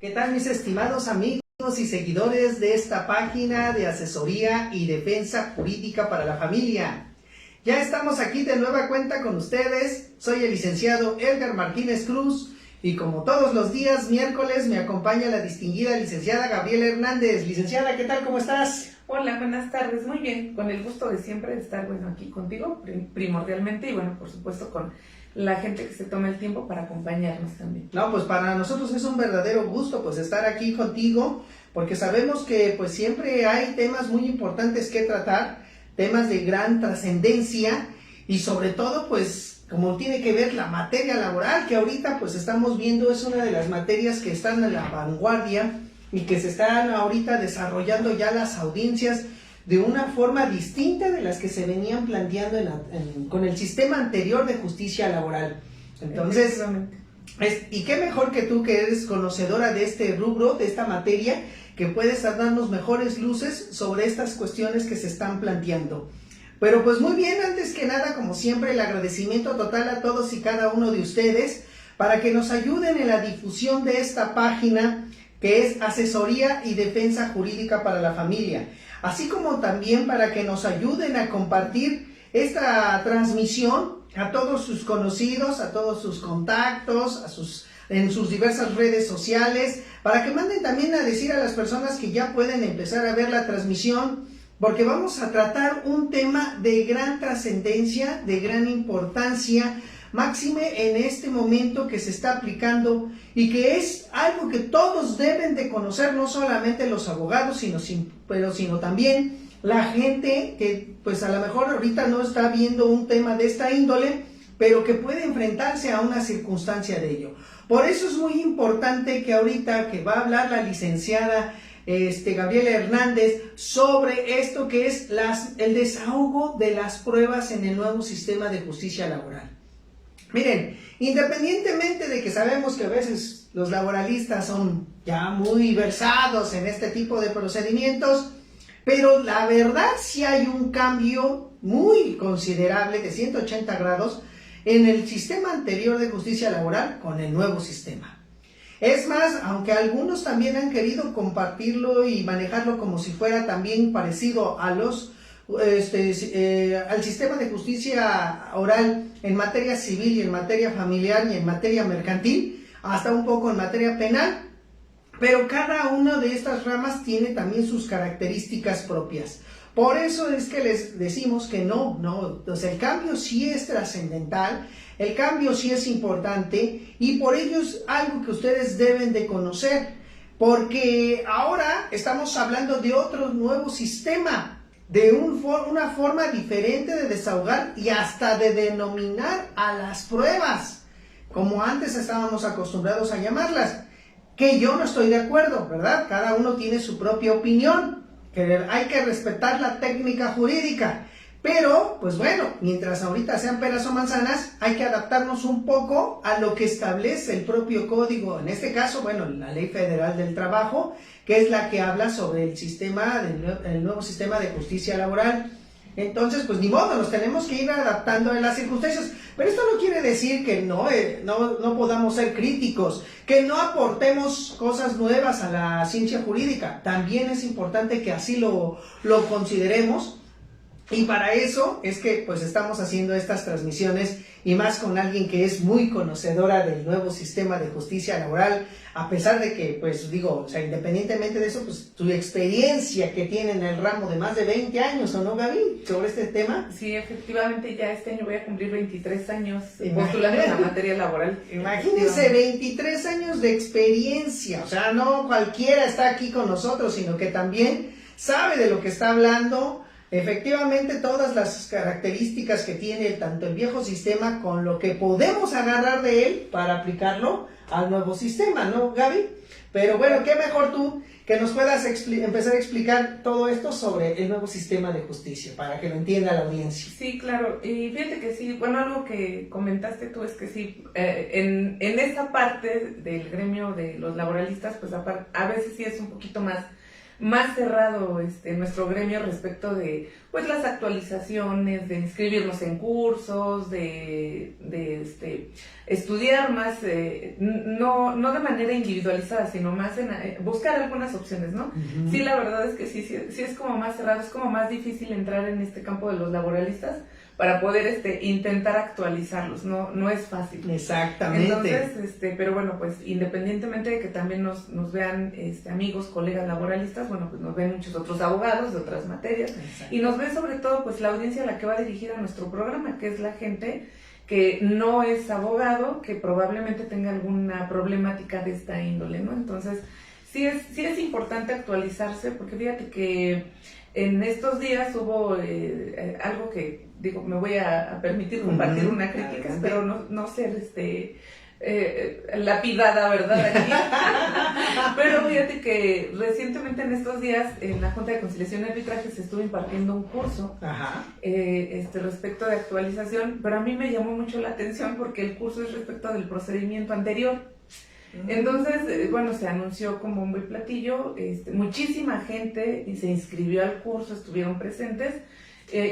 ¿Qué tal, mis estimados amigos y seguidores de esta página de asesoría y defensa jurídica para la familia? Ya estamos aquí de nueva cuenta con ustedes. Soy el licenciado Edgar Martínez Cruz y como todos los días miércoles me acompaña la distinguida licenciada Gabriela Hernández. Licenciada, ¿qué tal? ¿Cómo estás? Hola, buenas tardes. Muy bien, con el gusto de siempre de estar, aquí contigo, primordialmente, y por supuesto con la gente que se toma el tiempo para acompañarnos también. No, pues para nosotros es un verdadero gusto pues estar aquí contigo, porque sabemos que pues siempre hay temas muy importantes que tratar, temas de gran trascendencia y sobre todo pues como tiene que ver la materia laboral, que ahorita pues estamos viendo es una de las materias que están en la vanguardia y que se están ahorita desarrollando ya las audiencias de una forma distinta de las que se venían planteando con el sistema anterior de justicia laboral. Entonces, y qué mejor que tú, que eres conocedora de este rubro, de esta materia, que puedes darnos mejores luces sobre estas cuestiones que se están planteando. Pero pues muy bien, antes que nada, como siempre, el agradecimiento total a todos y cada uno de ustedes para que nos ayuden en la difusión de esta página que es Asesoría y Defensa Jurídica para la Familia, así como también para que nos ayuden a compartir esta transmisión a todos sus conocidos, a todos sus contactos, en sus diversas redes sociales, para que manden también a decir a las personas que ya pueden empezar a ver la transmisión, porque vamos a tratar un tema de gran trascendencia, de gran importancia, máxime en este momento que se está aplicando y que es algo que todos deben de conocer, no solamente los abogados, sino también la gente que pues a lo mejor ahorita no está viendo un tema de esta índole, pero que puede enfrentarse a una circunstancia de ello. Por eso es muy importante que ahorita que va a hablar la licenciada Gabriela Hernández sobre esto que es el desahogo de las pruebas en el nuevo sistema de justicia laboral. Miren, independientemente de que sabemos que a veces los laboralistas son ya muy versados en este tipo de procedimientos, pero la verdad sí hay un cambio muy considerable de 180 grados en el sistema anterior de justicia laboral con el nuevo sistema. Es más, aunque algunos también han querido compartirlo y manejarlo como si fuera también parecido a al sistema de justicia oral en materia civil y en materia familiar y en materia mercantil, hasta un poco en materia penal, pero cada una de estas ramas tiene también sus características propias. Por eso es que les decimos que entonces el cambio sí es trascendental, el cambio sí es importante y por ello es algo que ustedes deben de conocer, porque ahora estamos hablando de otro nuevo sistema, de una forma diferente de desahogar y hasta de denominar a las pruebas, como antes estábamos acostumbrados a llamarlas, que yo no estoy de acuerdo, ¿verdad? Cada uno tiene su propia opinión, que hay que respetar la técnica jurídica, pero, pues bueno, mientras ahorita sean peras o manzanas, hay que adaptarnos un poco a lo que establece el propio código, en este caso, la Ley Federal del Trabajo, que es la que habla sobre el nuevo sistema de justicia laboral. Entonces, pues ni modo, nos tenemos que ir adaptando a las circunstancias, pero esto no quiere decir que no podamos ser críticos, que no aportemos cosas nuevas a la ciencia jurídica. También es importante que así lo consideremos. Y para eso es que pues estamos haciendo estas transmisiones y más con alguien que es muy conocedora del nuevo sistema de justicia laboral, a pesar de que independientemente de eso, pues tu experiencia que tiene en el ramo de más de 20 años, ¿o no, Gaby? Sobre este tema. Sí, efectivamente, ya este año voy a cumplir 23 años postulando en la materia laboral. Imagínense, 23 años de experiencia, o sea, no cualquiera está aquí con nosotros, sino que también sabe de lo que está hablando. Efectivamente, todas las características que tiene tanto el viejo sistema con lo que podemos agarrar de él para aplicarlo al nuevo sistema, ¿no, Gaby? Pero bueno, qué mejor tú que nos puedas empezar a explicar todo esto sobre el nuevo sistema de justicia, para que lo entienda la audiencia. Sí, claro, y fíjate que sí, algo que comentaste tú es que sí, en esa parte del gremio de los laboralistas, pues a veces sí es un poquito más más cerrado nuestro gremio respecto de pues las actualizaciones, de inscribirnos en cursos, de estudiar más, no de manera individualizada, sino más en buscar algunas opciones, ¿no? Uh-huh. Sí, la verdad es que sí es como más cerrado, es como más difícil entrar en este campo de los laboralistas para poder intentar actualizarlos, no es fácil. Exactamente. Entonces, pero bueno, pues independientemente de que también nos vean amigos, colegas laboralistas, bueno, pues nos ven muchos otros abogados de otras materias. Exacto. Y nos ve sobre todo pues la audiencia a la que va dirigida nuestro programa, que es la gente que no es abogado, que probablemente tenga alguna problemática de esta índole, ¿no? Entonces, sí es importante actualizarse, porque fíjate que en estos días hubo algo que, digo, me voy a permitir compartir una crítica, pero no ser lapidada, ¿verdad? Aquí. Pero fíjate que recientemente en estos días en la Junta de Conciliación y Arbitraje se estuvo impartiendo un curso respecto de actualización, pero a mí me llamó mucho la atención porque el curso es respecto del procedimiento anterior. Entonces, bueno, se anunció como un buen platillo, muchísima gente se inscribió al curso, estuvieron presentes.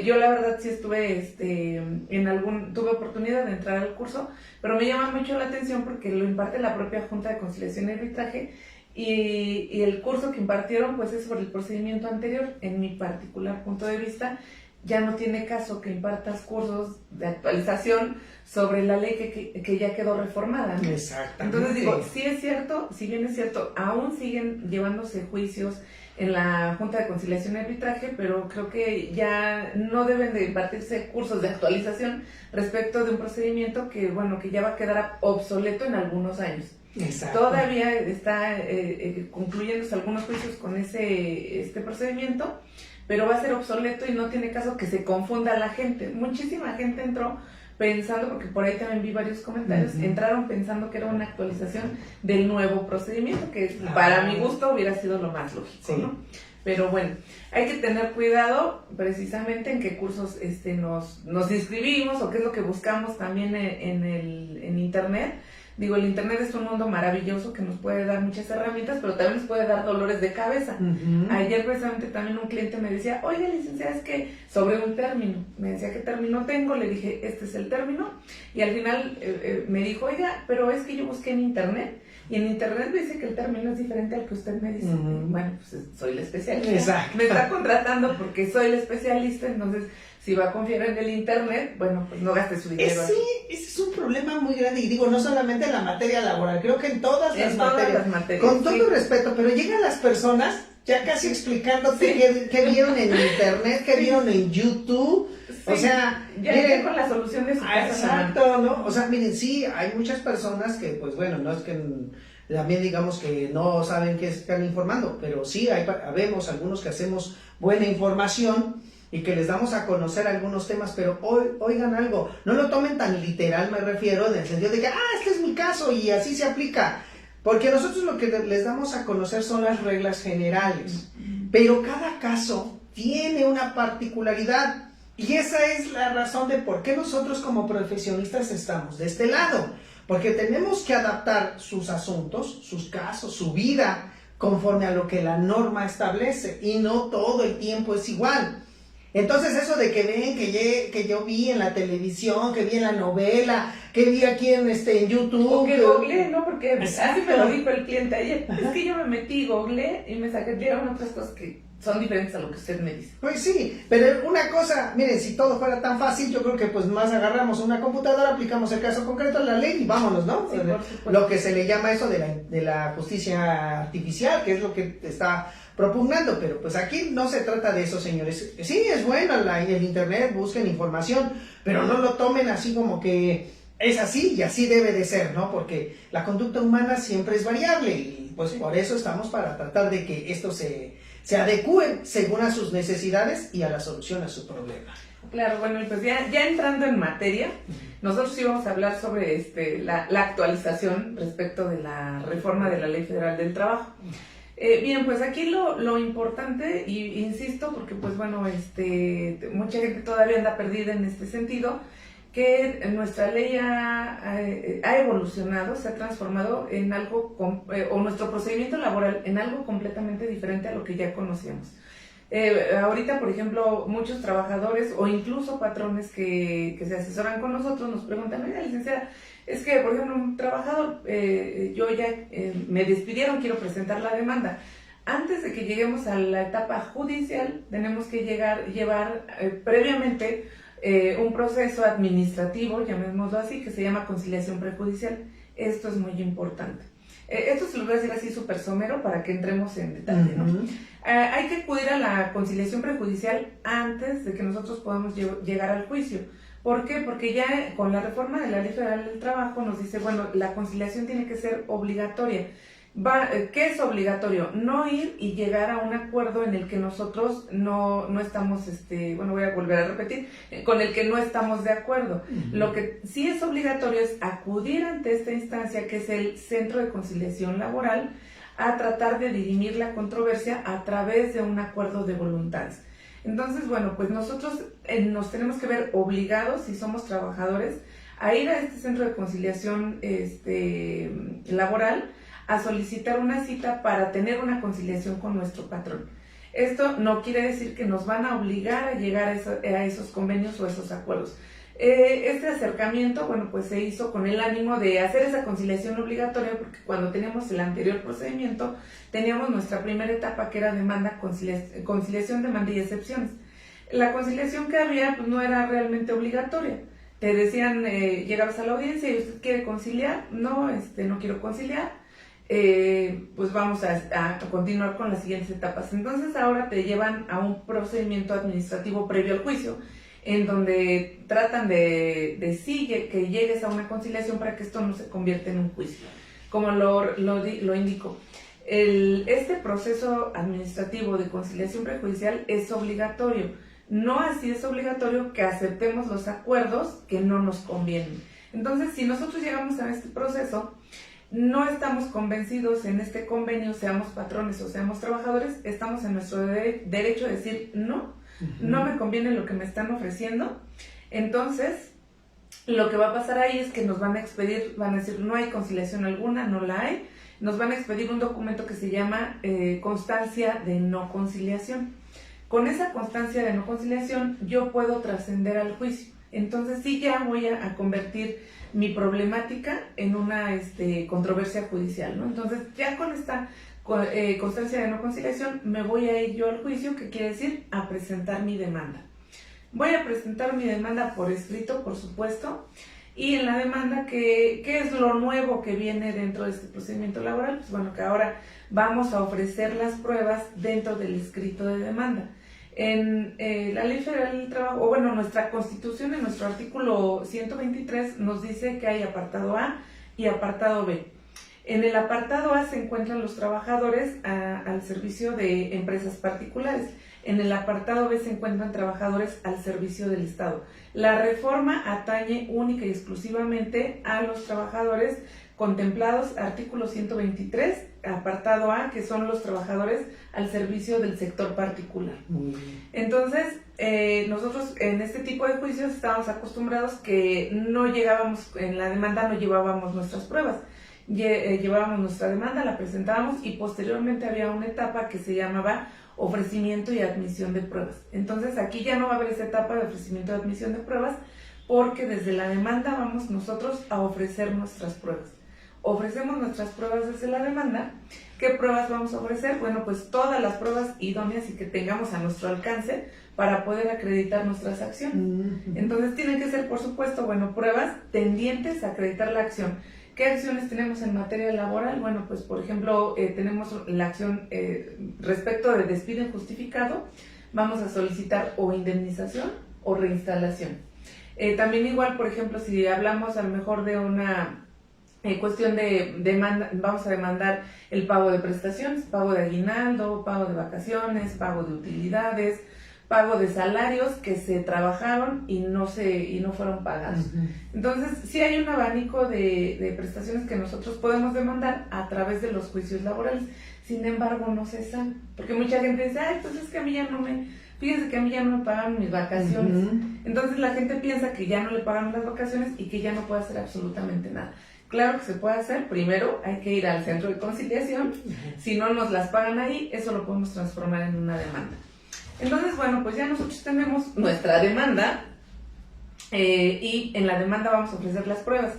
Yo la verdad sí estuve, tuve oportunidad de entrar al curso, pero me llama mucho la atención porque lo imparte la propia Junta de Conciliación y Arbitraje y el curso que impartieron pues es sobre el procedimiento anterior. En mi particular punto de vista, ya no tiene caso que impartas cursos de actualización sobre la ley que ya quedó reformada, ¿no? Exactamente. Entonces digo, sí es cierto, si bien es cierto, aún siguen llevándose juicios en la Junta de Conciliación y Arbitraje, pero creo que ya no deben de impartirse cursos de actualización respecto de un procedimiento que, bueno, que ya va a quedar obsoleto en algunos años. Exacto. Todavía está concluyéndose algunos juicios con este procedimiento, pero va a ser obsoleto y no tiene caso que se confunda la gente. Muchísima gente entró pensando, porque por ahí también vi varios comentarios, entraron pensando que era una actualización del nuevo procedimiento, que para mi gusto hubiera sido lo más lógico, sí, ¿no? Pero bueno, hay que tener cuidado precisamente en qué cursos nos inscribimos o qué es lo que buscamos también en internet. Digo, el internet es un mundo maravilloso que nos puede dar muchas herramientas, pero también nos puede dar dolores de cabeza. Ayer precisamente también un cliente me decía, oiga, licenciada, es que sobre un término, me decía, ¿qué término tengo? Le dije, este es el término, y al final me dijo, oiga, pero es que yo busqué en internet, y en internet me dice que el término es diferente al que usted me dice. Bueno, pues soy la especialista. Exacto. Me está contratando porque soy la especialista, entonces si va a confiar en el internet, bueno, pues no gaste su dinero. Sí, ese es un problema muy grande, y digo, no solamente en la materia laboral, creo que en todas las materias, con todo respeto, pero llegan las personas ya casi explicándote qué vieron en internet, qué vieron en YouTube, o sea, ya miren, con la solución de su casa. Exacto, ¿no? O sea, miren, sí, hay muchas personas que, pues bueno, no es que también digamos que no saben qué están informando, pero sí, habemos algunos que hacemos buena información y que les damos a conocer algunos temas, pero oigan algo, no lo tomen tan literal, me refiero, en el sentido de que, este es mi caso y así se aplica, porque nosotros lo que les damos a conocer son las reglas generales, pero cada caso tiene una particularidad, y esa es la razón de por qué nosotros como profesionistas estamos de este lado, porque tenemos que adaptar sus asuntos, sus casos, su vida, conforme a lo que la norma establece, y no todo el tiempo es igual. Entonces eso de que ven que yo vi en la televisión, que vi en la novela, que vi aquí en YouTube. O que googleé, ¿no? Porque así me lo dijo el cliente ayer. Es que yo me metí, googleé y me dieron otras cosas que son diferentes a lo que usted me dice. Pues sí, pero una cosa, miren, si todo fuera tan fácil, yo creo que pues más agarramos una computadora, aplicamos el caso concreto, la ley y vámonos, ¿no? Sí, lo que se le llama eso de la justicia artificial, que es lo que está propugnando, pero pues aquí no se trata de eso, señores. Sí, es bueno el internet, busquen información, pero no lo tomen así como que es así y así debe de ser, ¿no? Porque la conducta humana siempre es variable y pues por eso estamos para tratar de que esto se adecúe según a sus necesidades y a la solución a su problema. Claro, bueno, pues ya entrando en materia, nosotros íbamos a hablar sobre la actualización respecto de la reforma de la Ley Federal del Trabajo. Bien, pues aquí lo importante, y insisto, porque pues bueno, mucha gente todavía anda perdida en este sentido, que nuestra ley ha evolucionado, se ha transformado en algo, o nuestro procedimiento laboral en algo completamente diferente a lo que ya conocíamos. Ahorita, por ejemplo, muchos trabajadores o incluso patrones que se asesoran con nosotros nos preguntan, oiga, licenciada, es que, por ejemplo, un trabajador, yo ya me despidieron, quiero presentar la demanda. Antes de que lleguemos a la etapa judicial, tenemos que llevar previamente un proceso administrativo, llamémoslo así, que se llama conciliación prejudicial. Esto es muy importante. Esto se lo voy a decir así súper somero para que entremos en detalle, ¿no? Hay que acudir a la conciliación prejudicial antes de que nosotros podamos llegar al juicio. ¿Por qué? Porque ya con la reforma de la Ley Federal del Trabajo nos dice, bueno, la conciliación tiene que ser obligatoria. ¿Qué es obligatorio? No ir y llegar a un acuerdo en el que nosotros no estamos, voy a volver a repetir, con el que no estamos de acuerdo. Lo que sí es obligatorio es acudir ante esta instancia, que es el Centro de Conciliación Laboral, a tratar de dirimir la controversia a través de un acuerdo de voluntades. Entonces, bueno, pues nosotros nos tenemos que ver obligados, si somos trabajadores, a ir a este Centro de Conciliación Laboral, a solicitar una cita para tener una conciliación con nuestro patrón. Esto no quiere decir que nos van a obligar a llegar a esos convenios o esos acuerdos. Este acercamiento, bueno, pues se hizo con el ánimo de hacer esa conciliación obligatoria, porque cuando teníamos el anterior procedimiento, teníamos nuestra primera etapa, que era demanda, conciliación, demanda y excepciones. La conciliación que había, pues no era realmente obligatoria. Te decían, llegabas a la audiencia y usted quiere conciliar, no quiero conciliar, pues vamos a continuar con las siguientes etapas. Entonces ahora te llevan a un procedimiento administrativo previo al juicio, en donde tratan de que llegues a una conciliación para que esto no se convierta en un juicio, como lo indico. Este proceso administrativo de conciliación prejudicial es obligatorio. No así es obligatorio que aceptemos los acuerdos que no nos convienen. Entonces, si nosotros llegamos a este proceso, no estamos convencidos en este convenio, seamos patrones o seamos trabajadores, estamos en nuestro derecho de decir no, no me conviene lo que me están ofreciendo. Entonces, lo que va a pasar ahí es que nos van a expedir, van a decir no hay conciliación alguna, no la hay, nos van a expedir un documento que se llama constancia de no conciliación. Con esa constancia de no conciliación yo puedo trascender al juicio. Entonces sí, ya voy a convertir mi problemática en una controversia judicial, ¿no? Entonces ya con esta constancia de no conciliación me voy a ir yo al juicio, que quiere decir a presentar mi demanda. Voy a presentar mi demanda por escrito, por supuesto, y en la demanda, ¿qué es lo nuevo que viene dentro de este procedimiento laboral? Pues bueno, que ahora vamos a ofrecer las pruebas dentro del escrito de demanda. En la Ley Federal del Trabajo, o bueno, nuestra Constitución, en nuestro artículo 123, nos dice que hay apartado A y apartado B. En el apartado A se encuentran los trabajadores al servicio de empresas particulares. En el apartado B se encuentran trabajadores al servicio del Estado. La reforma atañe única y exclusivamente a los trabajadores contemplados, artículo 123, apartado A, que son los trabajadores al servicio del sector particular. Entonces, nosotros en este tipo de juicios estábamos acostumbrados que no llegábamos, en la demanda no llevábamos nuestras pruebas. Llevábamos nuestra demanda, la presentábamos y posteriormente había una etapa que se llamaba ofrecimiento y admisión de pruebas. Entonces aquí ya no va a haber esa etapa de ofrecimiento y admisión de pruebas, porque desde la demanda vamos nosotros a ofrecer nuestras pruebas. Ofrecemos nuestras pruebas desde la demanda. ¿Qué pruebas vamos a ofrecer? Bueno, pues todas las pruebas idóneas y que tengamos a nuestro alcance para poder acreditar nuestras acciones. Entonces tienen que ser, por supuesto, pruebas tendientes a acreditar la acción. ¿Qué acciones tenemos en materia laboral? Bueno, pues por ejemplo, tenemos la acción respecto de despido injustificado. Vamos a solicitar o indemnización o reinstalación. También igual, por ejemplo, si hablamos a lo mejor de una cuestión de demanda, vamos a demandar el pago de prestaciones, pago de aguinaldo, pago de vacaciones, pago de utilidades, pago de salarios que se trabajaron y no fueron pagados. Entonces, sí hay un abanico de prestaciones que nosotros podemos demandar a través de los juicios laborales. Sin embargo, no se sabe, porque mucha gente dice, ay, pues es que a mí ya no me, fíjense que a mí ya no me pagan mis vacaciones. Entonces la gente piensa que ya no le pagan las vacaciones y que ya no puede hacer absolutamente nada. Claro que se puede hacer, primero hay que ir al centro de conciliación, si no nos las pagan ahí, eso lo podemos transformar en una demanda. Entonces, bueno, pues ya nosotros tenemos nuestra demanda y en la demanda vamos a ofrecer las pruebas.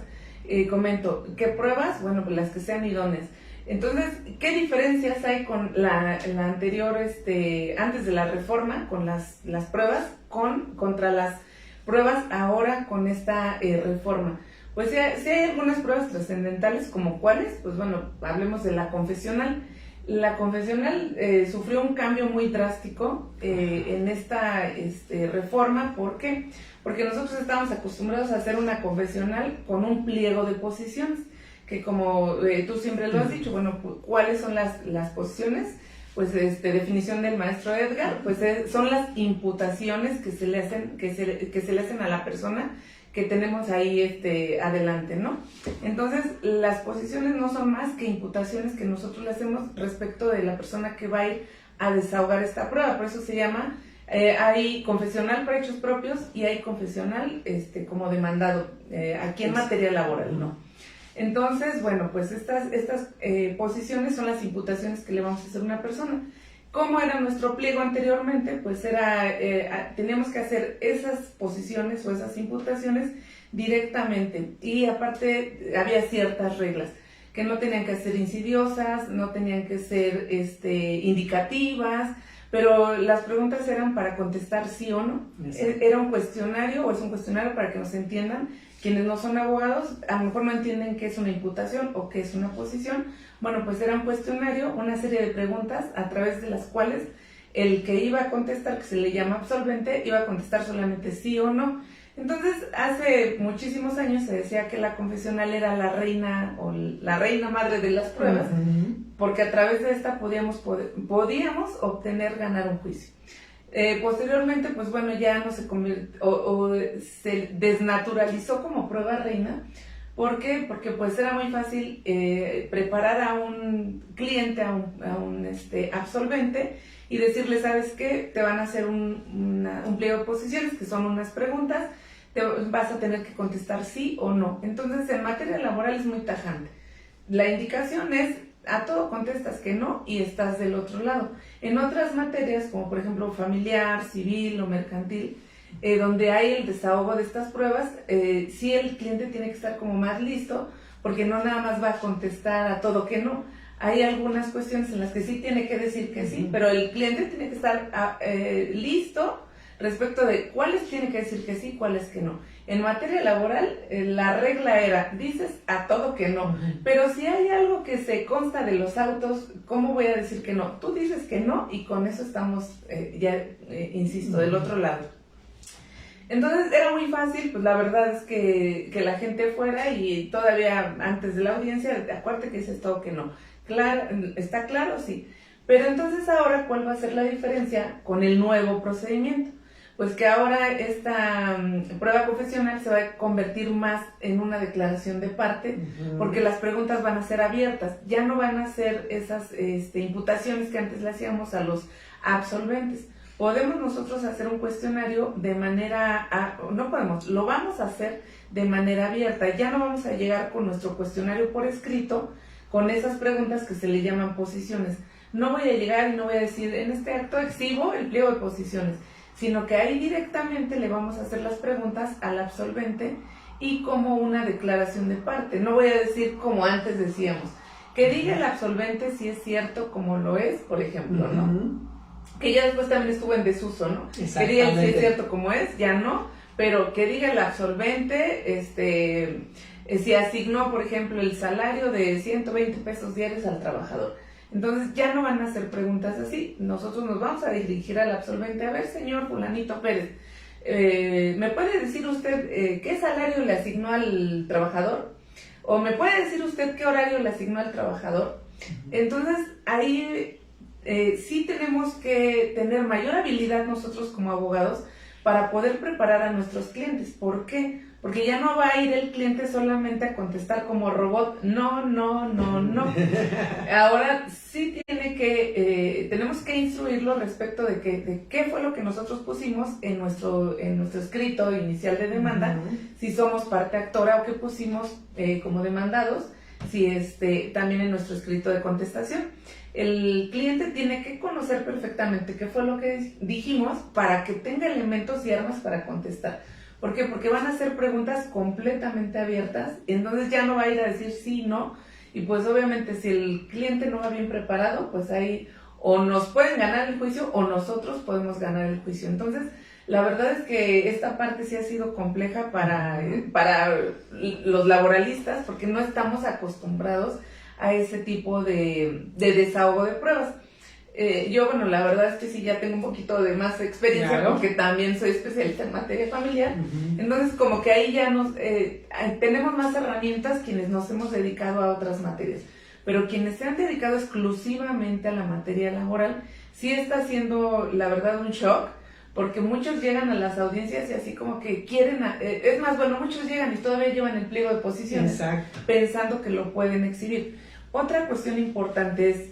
Comento, ¿qué pruebas? Bueno, pues las que sean idóneas. Entonces, ¿qué diferencias hay con la anterior, antes de la reforma, con las pruebas, contra las pruebas ahora con esta reforma? Pues sí hay algunas pruebas trascendentales, como cuáles, pues bueno, hablemos de la confesional. La confesional sufrió un cambio muy drástico en esta reforma. ¿Por qué? Porque nosotros estábamos acostumbrados a hacer una confesional con un pliego de posiciones, que como tú siempre lo has dicho, bueno, ¿cuáles son las posiciones? Pues definición del maestro Edgar, pues son las imputaciones que se le hacen a la persona que tenemos ahí adelante, ¿no? Entonces, las posiciones no son más que imputaciones que nosotros le hacemos respecto de la persona que va a ir a desahogar esta prueba. Por eso se llama, hay confesional para hechos propios y hay confesional como demandado, aquí en materia laboral, ¿no? Entonces, bueno, pues estas posiciones son las imputaciones que le vamos a hacer a una persona. ¿Cómo era nuestro pliego anteriormente? Pues teníamos que hacer esas posiciones o esas imputaciones directamente, y aparte había ciertas reglas, que no tenían que ser insidiosas, no tenían que ser indicativas, pero las preguntas eran para contestar sí o no. Era un cuestionario, o es un cuestionario para que nos entiendan. Quienes no son abogados, a lo mejor no entienden qué es una imputación o qué es una posición. Bueno, pues era un cuestionario, una serie de preguntas a través de las cuales el que iba a contestar, que se le llama absolvente, iba a contestar solamente sí o no. Entonces, hace muchísimos años se decía que la confesional era la reina o la reina madre de las pruebas, porque a través de esta podíamos ganar un juicio. Posteriormente, pues bueno, ya no se convirtió se desnaturalizó como prueba reina. ¿Por qué? Porque pues era muy fácil preparar a un cliente, a un absolvente, y decirle, ¿sabes qué? Te van a hacer un pliego de posiciones, que son unas preguntas, vas a tener que contestar sí o no. Entonces, en materia laboral es muy tajante. La indicación es, a todo contestas que no y estás del otro lado. En otras materias, como por ejemplo familiar, civil o mercantil, donde hay el desahogo de estas pruebas, sí el cliente tiene que estar como más listo, porque no nada más va a contestar a todo que no. Hay algunas cuestiones en las que sí tiene que decir que sí, pero el cliente tiene que estar listo respecto de cuáles tiene que decir que sí y cuáles que no. En materia laboral, la regla era, dices a todo que no, pero si hay algo que se consta de los autos, ¿cómo voy a decir que no? Tú dices que no y con eso estamos, insisto, del otro lado. Entonces era muy fácil, pues la verdad es que la gente fuera y todavía antes de la audiencia, acuérdate que dices todo que no. Claro, ¿está claro? Sí. Pero entonces ahora, ¿cuál va a ser la diferencia con el nuevo procedimiento? Pues que ahora esta prueba confesional se va a convertir más en una declaración de parte, porque las preguntas van a ser abiertas, ya no van a ser esas imputaciones que antes le hacíamos a los absolventes. Podemos nosotros hacer un cuestionario de manera, no podemos, lo vamos a hacer de manera abierta, ya no vamos a llegar con nuestro cuestionario por escrito, con esas preguntas que se le llaman posiciones. No voy a llegar y no voy a decir, en este acto exhibo el pliego de posiciones, sino que ahí directamente le vamos a hacer las preguntas al absolvente y como una declaración de parte. No voy a decir como antes decíamos, que diga el absolvente si es cierto como lo es, por ejemplo, ¿no? Que ya después también estuvo en desuso, ¿no? Que diga si es cierto como es, ya no, pero que diga el absolvente, si asignó, por ejemplo, el salario de 120 pesos diarios al trabajador. Entonces ya no van a hacer preguntas así, nosotros nos vamos a dirigir al absolvente, a ver, señor fulanito Pérez, ¿me puede decir usted qué salario le asignó al trabajador? ¿O me puede decir usted qué horario le asignó al trabajador? Entonces ahí sí tenemos que tener mayor habilidad nosotros como abogados para poder preparar a nuestros clientes. ¿Por qué? Porque ya no va a ir el cliente solamente a contestar como robot, no. Ahora sí tenemos que instruirlo respecto de qué fue lo que nosotros pusimos en nuestro escrito inicial de demanda, si somos parte actora o qué pusimos como demandados, si también en nuestro escrito de contestación. El cliente tiene que conocer perfectamente qué fue lo que dijimos para que tenga elementos y armas para contestar. ¿Por qué? Porque van a ser preguntas completamente abiertas, entonces ya no va a ir a decir sí, no, y pues obviamente si el cliente no va bien preparado, pues ahí o nos pueden ganar el juicio o nosotros podemos ganar el juicio. Entonces, la verdad es que esta parte sí ha sido compleja para los laboralistas, porque no estamos acostumbrados a ese tipo de desahogo de pruebas. Yo, bueno, la verdad es que sí ya tengo un poquito de más experiencia, claro, porque también soy especialista en materia familiar. Entonces, como que ahí ya tenemos más herramientas quienes nos hemos dedicado a otras materias. Pero quienes se han dedicado exclusivamente a la materia laboral, sí está siendo, la verdad, un shock, porque muchos llegan a las audiencias y así como que quieren, es más, bueno, muchos llegan y todavía llevan el pliego de posiciones, exacto, pensando que lo pueden exhibir. Otra cuestión importante es,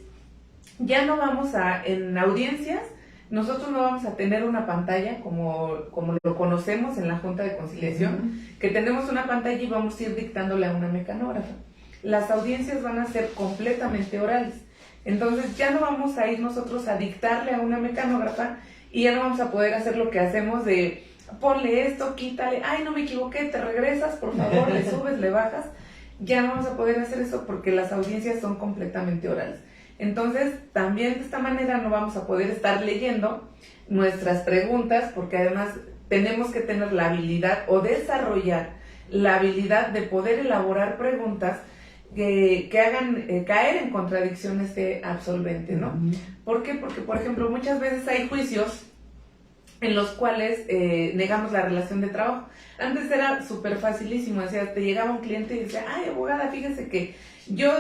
ya no vamos en audiencias, nosotros no vamos a tener una pantalla como lo conocemos en la Junta de Conciliación, que tenemos una pantalla y vamos a ir dictándole a una mecanógrafa. Las audiencias van a ser completamente orales, entonces ya no vamos a ir nosotros a dictarle a una mecanógrafa y ya no vamos a poder hacer lo que hacemos de ponle esto, quítale, ay no me equivoqué, te regresas, por favor, le subes, le bajas. Ya no vamos a poder hacer eso porque las audiencias son completamente orales. Entonces, también de esta manera no vamos a poder estar leyendo nuestras preguntas, porque además tenemos que tener la habilidad o desarrollar la habilidad de poder elaborar preguntas que hagan caer en contradicción este absolvente, ¿no? ¿Por qué? Porque, por ejemplo, muchas veces hay juicios en los cuales negamos la relación de trabajo. Antes era súper facilísimo, decía, te llegaba un cliente y decía, ay, abogada, fíjese que yo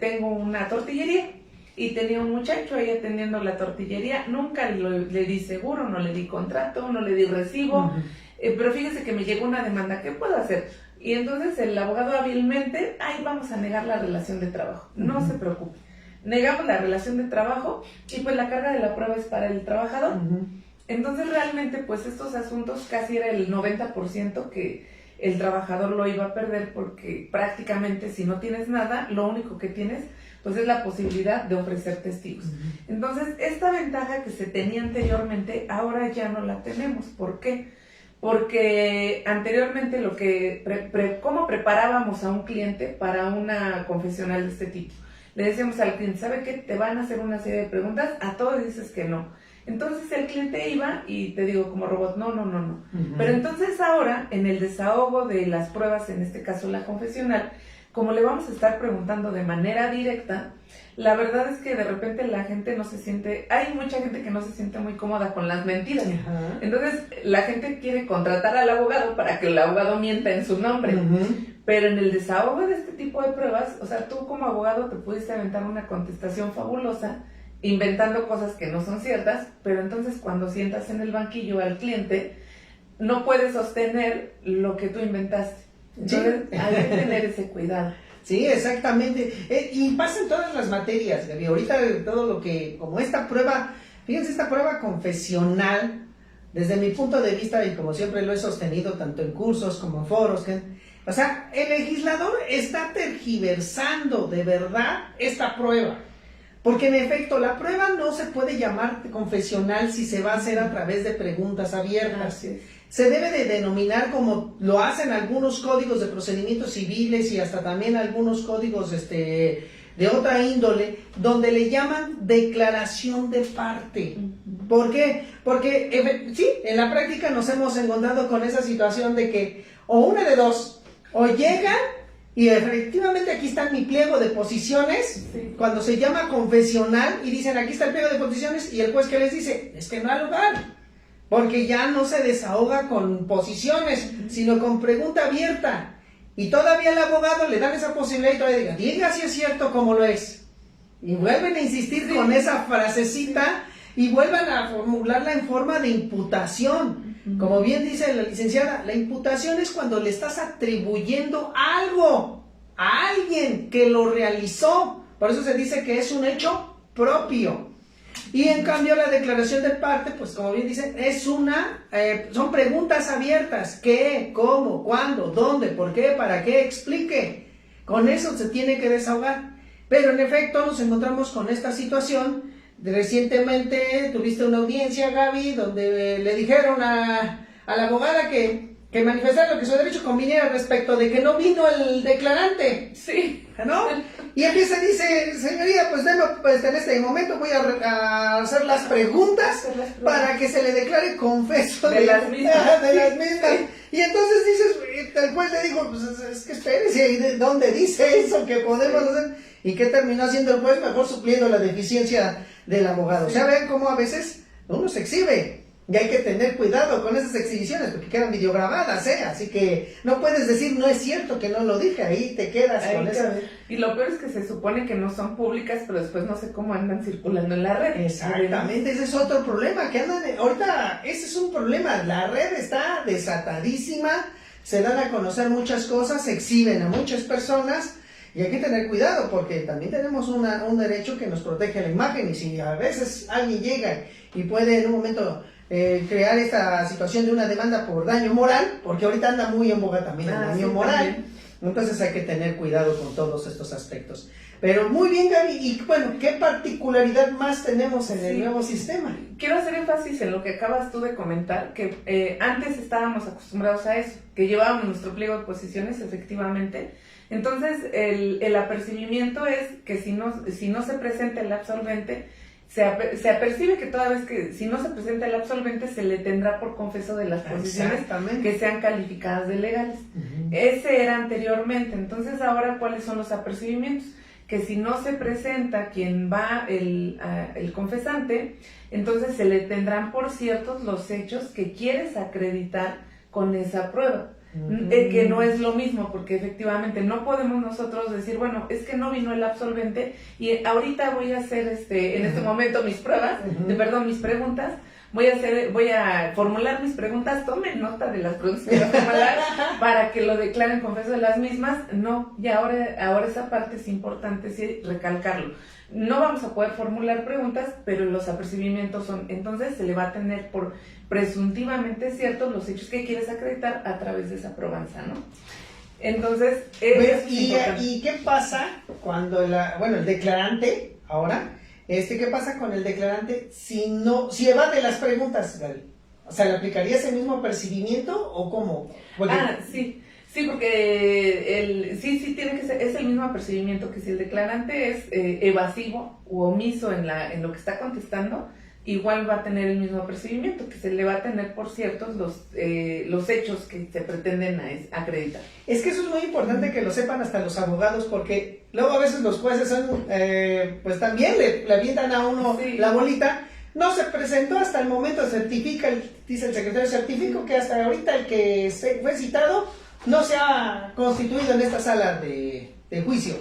tengo una tortillería y tenía un muchacho ahí atendiendo la tortillería, nunca le di seguro, no le di contrato, no le di recibo, pero fíjese que me llegó una demanda, ¿qué puedo hacer? Y entonces el abogado hábilmente, ay, vamos a negar la relación de trabajo, no se preocupe. Negamos la relación de trabajo y pues la carga de la prueba es para el trabajador. Entonces realmente pues estos asuntos casi era el 90% que el trabajador lo iba a perder, porque prácticamente si no tienes nada, lo único que tienes pues es la posibilidad de ofrecer testigos. Entonces esta ventaja que se tenía anteriormente ahora ya no la tenemos. ¿Por qué? Porque anteriormente cómo preparábamos a un cliente para una confesional de este tipo. Le decíamos al cliente, ¿sabe qué? Te van a hacer una serie de preguntas, a todos dices que no. Entonces el cliente iba y te digo como robot, no. Pero entonces ahora, en el desahogo de las pruebas, en este caso la confesional, como le vamos a estar preguntando de manera directa, la verdad es que de repente la gente no se siente, hay mucha gente que no se siente muy cómoda con las mentiras. Entonces la gente quiere contratar al abogado para que el abogado mienta en su nombre. Pero en el desahogo de este tipo de pruebas, o sea, tú como abogado te pudiste aventar una contestación fabulosa, inventando cosas que no son ciertas, pero entonces cuando sientas en el banquillo al cliente, no puedes sostener lo que tú inventaste. Entonces hay que tener ese cuidado. Sí, exactamente. Y pasa en todas las materias, Gaby. Ahorita todo lo que, como esta prueba, fíjense, esta prueba confesional, desde mi punto de vista, y como siempre lo he sostenido tanto en cursos como en foros, o sea, el legislador está tergiversando de verdad esta prueba. Porque en efecto, la prueba no se puede llamar confesional si se va a hacer a través de preguntas abiertas. Se debe de denominar, como lo hacen algunos códigos de procedimientos civiles y hasta también algunos códigos de otra índole, donde le llaman declaración de parte. ¿Por qué? Porque sí, en la práctica nos hemos encontrado con esa situación de que o una de dos, o llegan y efectivamente aquí está mi pliego de posiciones, cuando se llama confesional y dicen aquí está el pliego de posiciones, y el juez que les dice, es que no hay lugar, porque ya no se desahoga con posiciones, sino con pregunta abierta, y todavía al abogado le dan esa posibilidad y todavía diga si es cierto como lo es, Y vuelven a insistir con esa frasecita y vuelvan a formularla en forma de imputación. Como bien dice la licenciada, la imputación es cuando le estás atribuyendo algo a alguien que lo realizó. Por eso se dice que es un hecho propio. Y en cambio la declaración de parte, pues como bien dicen, son preguntas abiertas. ¿Qué? ¿Cómo? ¿Cuándo? ¿Dónde? ¿Por qué? ¿Para qué? Explique. Con eso se tiene que desahogar. Pero en efecto nos encontramos con esta situación. Recientemente tuviste una audiencia, Gaby, donde le dijeron a la abogada que manifestara lo que su derecho conviniera respecto de que no vino el declarante. Sí. ¿No? Y empieza y dice, señoría, pues en este momento voy a hacer las preguntas para que se le declare confeso de las mismas. De las mismas. Sí. Y entonces dices, el juez le dijo, pues es que espérese, ¿dónde dice eso que podemos hacer? ¿Y qué terminó haciendo el juez? Mejor supliendo la deficiencia del abogado. Sí. O sea, ven cómo a veces uno se exhibe. Y hay que tener cuidado con esas exhibiciones porque quedan videograbadas, ¿eh? Así que no puedes decir, no es cierto que no lo dije, ahí te quedas ahí con esa. Y lo peor es que se supone que no son públicas, pero después no sé cómo andan circulando en la red. Exactamente, ese es otro problema, que andan, ahorita ese es un problema, la red está desatadísima, se dan a conocer muchas cosas, se exhiben a muchas personas. Y hay que tener cuidado porque también tenemos un derecho que nos protege la imagen y si a veces alguien llega y puede en un momento crear esta situación de una demanda por daño moral, porque ahorita anda muy en boga también el daño moral, también. Entonces hay que tener cuidado con todos estos aspectos. Pero muy bien, Gaby, y bueno, ¿qué particularidad más tenemos en el nuevo sistema? Quiero hacer énfasis en lo que acabas tú de comentar, que antes estábamos acostumbrados a eso, que llevábamos nuestro pliego de posiciones efectivamente. Entonces el apercibimiento es que si no se presenta el absolvente, se apercibe que toda vez que si no se presenta el absolvente se le tendrá por confeso de las posiciones que sean calificadas de legales. Ese era anteriormente. Entonces ahora ¿cuáles son los apercibimientos? Que si no se presenta quien va el confesante, entonces se le tendrán por ciertos los hechos que quieres acreditar con esa prueba. Que no es lo mismo, porque efectivamente no podemos nosotros decir, bueno, es que no vino el absolvente y ahorita voy a hacer en este momento mis pruebas, mis preguntas, voy a formular mis preguntas, tomen nota de las preguntas que voy a formular para que lo declaren confeso de las mismas. No, y ahora esa parte es importante, sí, recalcarlo. No vamos a poder formular preguntas, pero los apercibimientos son, entonces se le va a tener por presuntivamente ciertos los hechos que quieres acreditar a través de esa probanza, ¿no? Entonces, ¿y qué pasa cuando el declarante, ahora, qué pasa con el declarante si evade las preguntas, Gaby? O sea, ¿le aplicaría ese mismo apercibimiento o cómo? Sí. Sí, porque sí tiene que ser, es el mismo apercibimiento que si el declarante es evasivo u omiso en lo que está contestando, igual va a tener el mismo apercibimiento, que se le va a tener por ciertos los hechos que se pretenden acreditar. Es que eso es muy importante que lo sepan hasta los abogados, porque luego a veces los jueces son, pues también le avientan a uno la bolita. No se presentó hasta el momento, dice el secretario, certifico que hasta ahorita el que fue citado no se ha constituido en esta sala de juicio.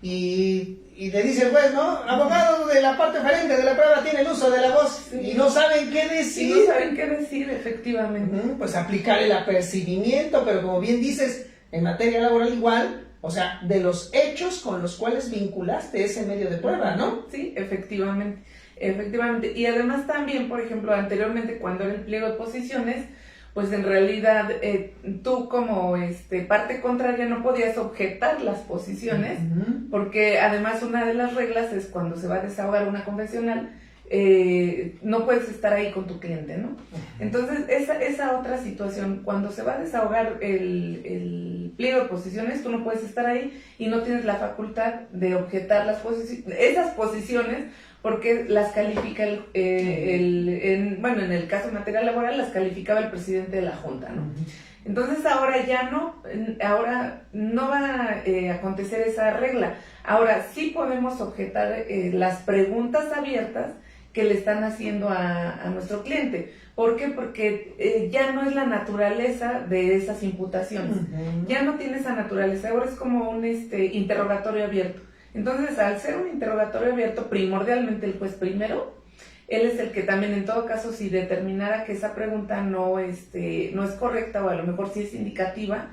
Y le dice el juez, ¿no? Abogado de la parte oferente de la prueba tiene el uso de la voz y no saben qué decir. Y no saben qué decir, efectivamente. Pues aplicar el apercibimiento, pero como bien dices, en materia laboral igual, o sea, de los hechos con los cuales vinculaste ese medio de prueba, ¿no? Sí, efectivamente. Y además también, por ejemplo, anteriormente cuando era el pliego de posiciones, pues en realidad tú como parte contraria no podías objetar las posiciones, porque además una de las reglas es cuando se va a desahogar una confesional, no puedes estar ahí con tu cliente, ¿no? Entonces esa otra situación, cuando se va a desahogar el pliego de posiciones, tú no puedes estar ahí y no tienes la facultad de objetar esas posiciones, porque las califica en el caso de materia laboral las calificaba el presidente de la Junta, ¿no? Entonces ahora no va a acontecer esa regla. Ahora sí podemos objetar las preguntas abiertas que le están haciendo a nuestro cliente. ¿Por qué? Porque ya no es la naturaleza de esas imputaciones. Ya no tiene esa naturaleza. Ahora es como un interrogatorio abierto. Entonces, al ser un interrogatorio abierto, primordialmente el juez primero, él es el que también, en todo caso, si determinara que esa pregunta no es correcta o a lo mejor sí es indicativa,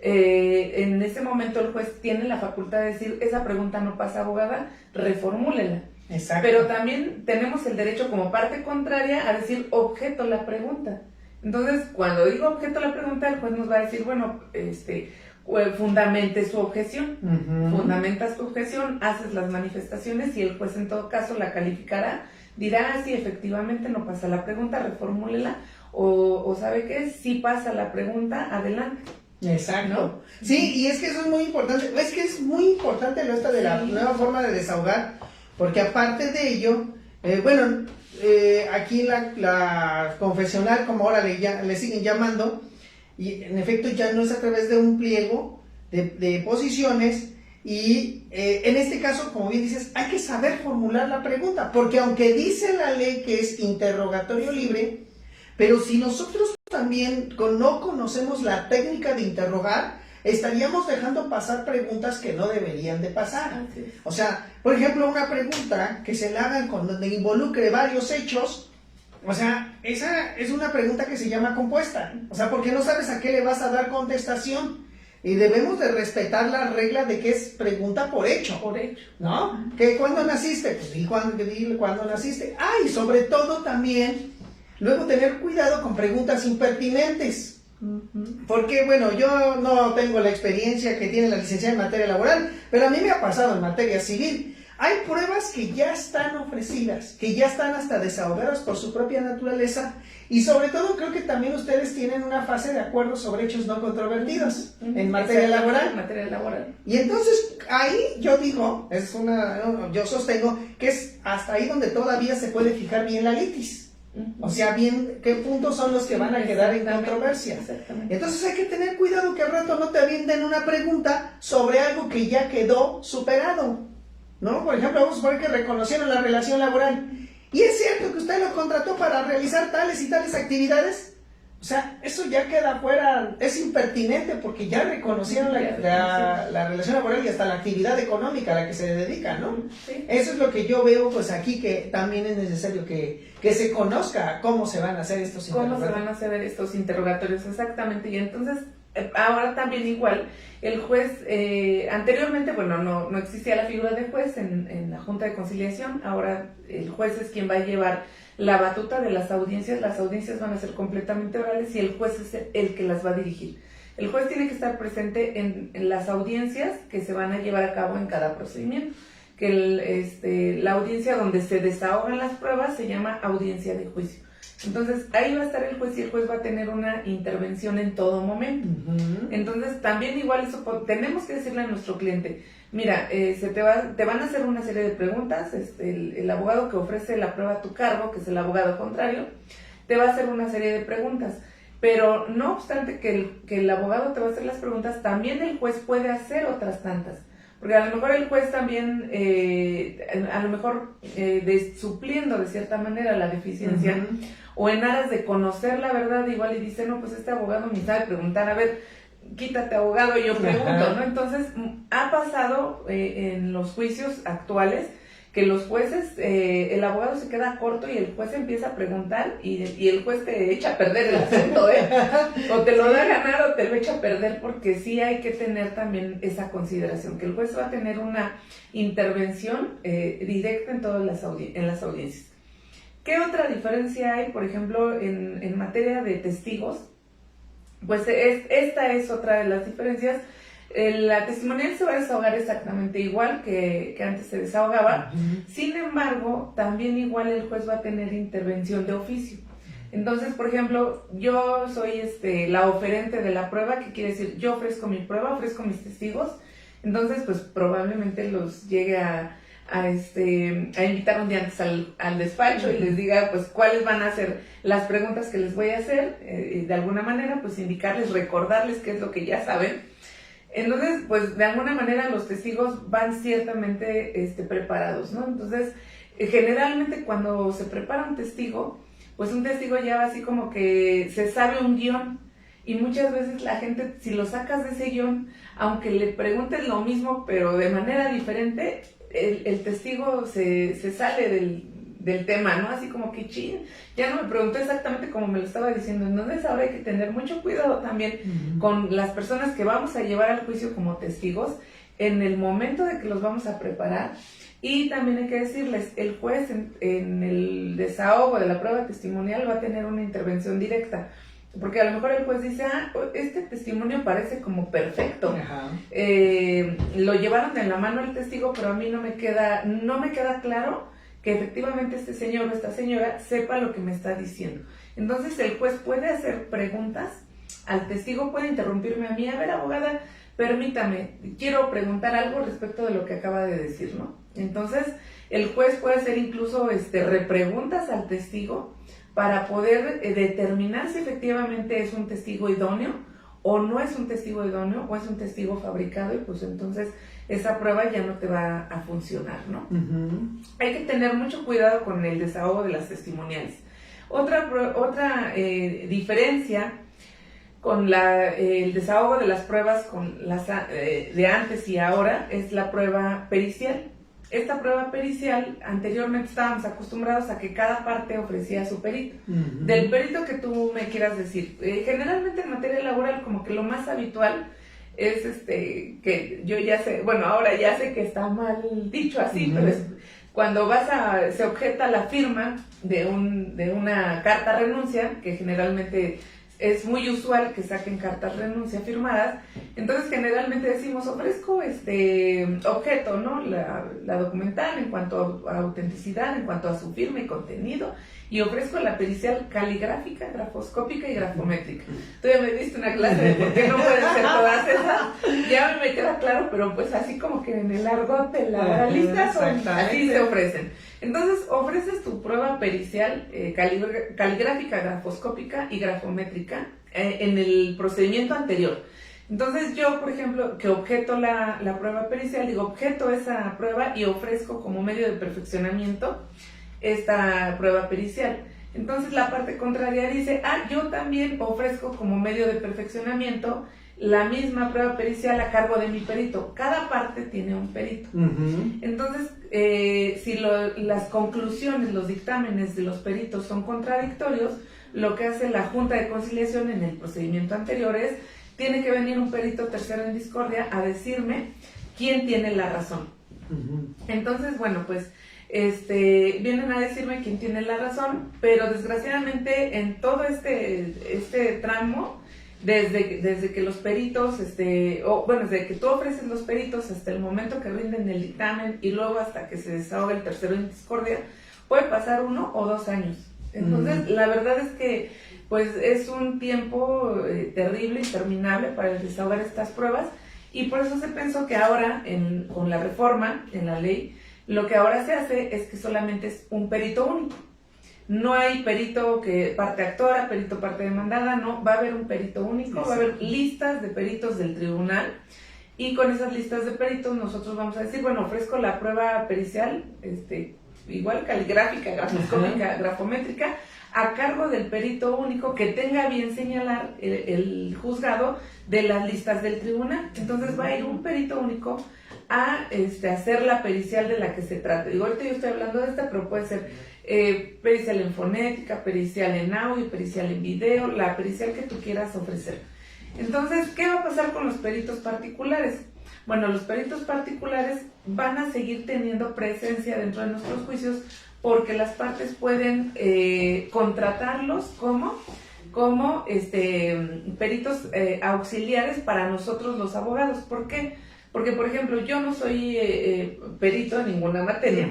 en ese momento el juez tiene la facultad de decir, esa pregunta no pasa, abogada, reformúlela. Exacto. Pero también tenemos el derecho como parte contraria a decir, objeto la pregunta. Entonces, cuando digo objeto la pregunta, el juez nos va a decir, bueno, fundamente su objeción, fundamentas tu objeción, haces las manifestaciones y el juez en todo caso la calificará, dirá, sí, efectivamente no pasa la pregunta, reformúlela, o ¿sabe qué? Sí pasa la pregunta, adelante. Exacto. ¿No? Sí, y es que eso es muy importante, es que es muy importante lo esta de la nueva forma de desahogar, porque aparte de ello, aquí la confesional, como ahora le siguen llamando, y en efecto ya no es a través de un pliego de posiciones, y en este caso, como bien dices, hay que saber formular la pregunta, porque aunque dice la ley que es interrogatorio libre, pero si nosotros también no conocemos la técnica de interrogar, estaríamos dejando pasar preguntas que no deberían de pasar. O sea, por ejemplo, una pregunta que se le hagan donde involucre varios hechos, o sea, esa es una pregunta que se llama compuesta, o sea, porque no sabes a qué le vas a dar contestación, y debemos de respetar la regla de que es pregunta por hecho, ¿no? Que ¿cuándo naciste? Pues dile cuándo naciste. Y sobre todo también, luego tener cuidado con preguntas impertinentes. Porque, bueno, yo no tengo la experiencia que tiene la licenciada en materia laboral, pero a mí me ha pasado en materia civil. Hay pruebas que ya están ofrecidas, que ya están hasta desahogadas por su propia naturaleza, y sobre todo creo que también ustedes tienen una fase de acuerdo sobre hechos no controvertidos en materia laboral. Y entonces ahí yo digo, yo sostengo que es hasta ahí donde todavía se puede fijar bien la litis. O sea, bien, qué puntos son los que van a quedar en controversia. Entonces hay que tener cuidado que al rato no te avienten una pregunta sobre algo que ya quedó superado, ¿no? Por ejemplo, vamos a suponer que reconocieron la relación laboral. Y es cierto que usted lo contrató para realizar tales y tales actividades. O sea, eso ya queda fuera, es impertinente porque ya reconocieron la relación laboral y hasta la actividad económica a la que se dedica, ¿no? Sí. Eso es lo que yo veo pues aquí, que también es necesario que se conozca cómo se van a hacer estos interrogatorios. Cómo se van a hacer estos interrogatorios, exactamente. Y entonces, ahora también igual, el juez, anteriormente, bueno, no existía la figura de juez en la Junta de Conciliación, ahora el juez es quien va a llevar la batuta de las audiencias van a ser completamente orales y el juez es el que las va a dirigir. El juez tiene que estar presente en las audiencias que se van a llevar a cabo en cada procedimiento, que la audiencia donde se desahogan las pruebas se llama audiencia de juicio. Entonces, ahí va a estar el juez y el juez va a tener una intervención en todo momento. Entonces, también igual eso tenemos que decirle a nuestro cliente, mira, te van a hacer una serie de preguntas, el abogado que ofrece la prueba a tu cargo, que es el abogado contrario, te va a hacer una serie de preguntas, pero no obstante que el abogado te va a hacer las preguntas, también el juez puede hacer otras tantas, porque a lo mejor el juez también, supliendo de cierta manera la deficiencia, o en aras de conocer la verdad, igual y dice, no, pues este abogado ni sabe preguntar, a ver, quítate abogado, yo pregunto, ¿no? Entonces, ha pasado en los juicios actuales que los jueces, el abogado se queda corto y el juez empieza a preguntar y el juez te echa a perder el asunto, o te lo da a ganar o te lo echa a perder, porque sí hay que tener también esa consideración, que el juez va a tener una intervención directa en todas las audiencias. ¿Qué otra diferencia hay, por ejemplo, en materia de testigos? Pues esta es otra de las diferencias. La testimonial se va a desahogar exactamente igual que antes se desahogaba. Sin embargo, también igual el juez va a tener intervención de oficio. Entonces, por ejemplo, yo soy la oferente de la prueba, que quiere decir, yo ofrezco mi prueba, ofrezco mis testigos. Entonces, pues probablemente los llegue a invitar un día antes al despacho y les diga pues cuáles van a ser las preguntas que les voy a hacer, de alguna manera pues indicarles, recordarles qué es lo que ya saben. Entonces pues de alguna manera los testigos van ciertamente preparados, ¿no? Entonces generalmente cuando se prepara un testigo, pues un testigo ya va así como que se sabe un guión. Y muchas veces la gente, si lo sacas de ese guión, aunque le preguntes lo mismo, pero de manera diferente, el testigo se sale del tema, ¿no? Así como que chin, ya no me preguntó exactamente como me lo estaba diciendo. Entonces ahora hay que tener mucho cuidado también con las personas que vamos a llevar al juicio como testigos en el momento de que los vamos a preparar. Y también hay que decirles, el juez en el desahogo de la prueba testimonial va a tener una intervención directa. Porque a lo mejor el juez dice, este testimonio parece como perfecto. Lo llevaron de la mano el testigo, pero a mí no me queda claro que efectivamente este señor o esta señora sepa lo que me está diciendo. Entonces el juez puede hacer preguntas al testigo, puede interrumpirme a mí, a ver, abogada, permítame, quiero preguntar algo respecto de lo que acaba de decir, ¿no? Entonces el juez puede hacer incluso repreguntas al testigo para poder determinar si efectivamente es un testigo idóneo o no es un testigo idóneo o es un testigo fabricado, y pues entonces esa prueba ya no te va a funcionar, ¿no? Hay que tener mucho cuidado con el desahogo de las testimoniales. Otra diferencia con el desahogo de las pruebas con las de antes y ahora es la prueba pericial. Esta prueba pericial, anteriormente estábamos acostumbrados a que cada parte ofrecía su perito. Del perito que tú me quieras decir. Generalmente en materia laboral como que lo más habitual es que yo ya sé, bueno, ahora ya sé que está mal dicho así, pero es cuando se objeta la firma de una carta renuncia, que generalmente es muy usual que saquen cartas renuncia firmadas. Entonces generalmente decimos, ofrezco objeto, ¿no? La documental en cuanto a autenticidad, en cuanto a su firma y contenido, y ofrezco la pericial caligráfica, grafoscópica y grafométrica. Tú ya me diste una clase de por qué no pueden ser todas esas, ya me queda claro, pero pues así como que en el argot de la oralista así se ofrecen. Entonces ofreces tu prueba pericial caligráfica, grafoscópica y grafométrica en el procedimiento anterior. Entonces yo, por ejemplo, que objeto la prueba pericial, digo, objeto esa prueba y ofrezco como medio de perfeccionamiento esta prueba pericial. Entonces la parte contraria dice, yo también ofrezco como medio de perfeccionamiento la misma prueba pericial a cargo de mi perito. Cada parte tiene un perito. Entonces, si las conclusiones, los dictámenes de los peritos son contradictorios, lo que hace la Junta de Conciliación en el procedimiento anterior es, tiene que venir un perito tercero en discordia a decirme quién tiene la razón. Entonces, bueno, pues vienen a decirme quién tiene la razón, pero desgraciadamente en todo este tramo, desde que los peritos, desde que tú ofreces los peritos hasta el momento que rinden el dictamen y luego hasta que se desahoga el tercero en discordia, puede pasar 1 o 2 años. Entonces, la verdad es que pues es un tiempo terrible, interminable para el desahogar estas pruebas, y por eso se pensó que ahora, con la reforma en la ley, lo que ahora se hace es que solamente es un perito único. No hay perito que parte actora, perito parte demandada, no, va a haber un perito único, va a haber listas de peritos del tribunal, y con esas listas de peritos nosotros vamos a decir, bueno, ofrezco la prueba pericial, igual caligráfica, grafoscópica, grafométrica, a cargo del perito único que tenga bien señalar el juzgado de las listas del tribunal. Entonces va a ir un perito único a hacer la pericial de la que se trate. Digo, ahorita yo estoy hablando de esta, pero puede ser pericial en fonética, pericial en audio, pericial en video, la pericial que tú quieras ofrecer. Entonces, ¿qué va a pasar con los peritos particulares? Bueno, los peritos particulares van a seguir teniendo presencia dentro de nuestros juicios porque las partes pueden contratarlos como peritos auxiliares para nosotros los abogados. ¿Por qué? Porque, por ejemplo, yo no soy perito en ninguna materia.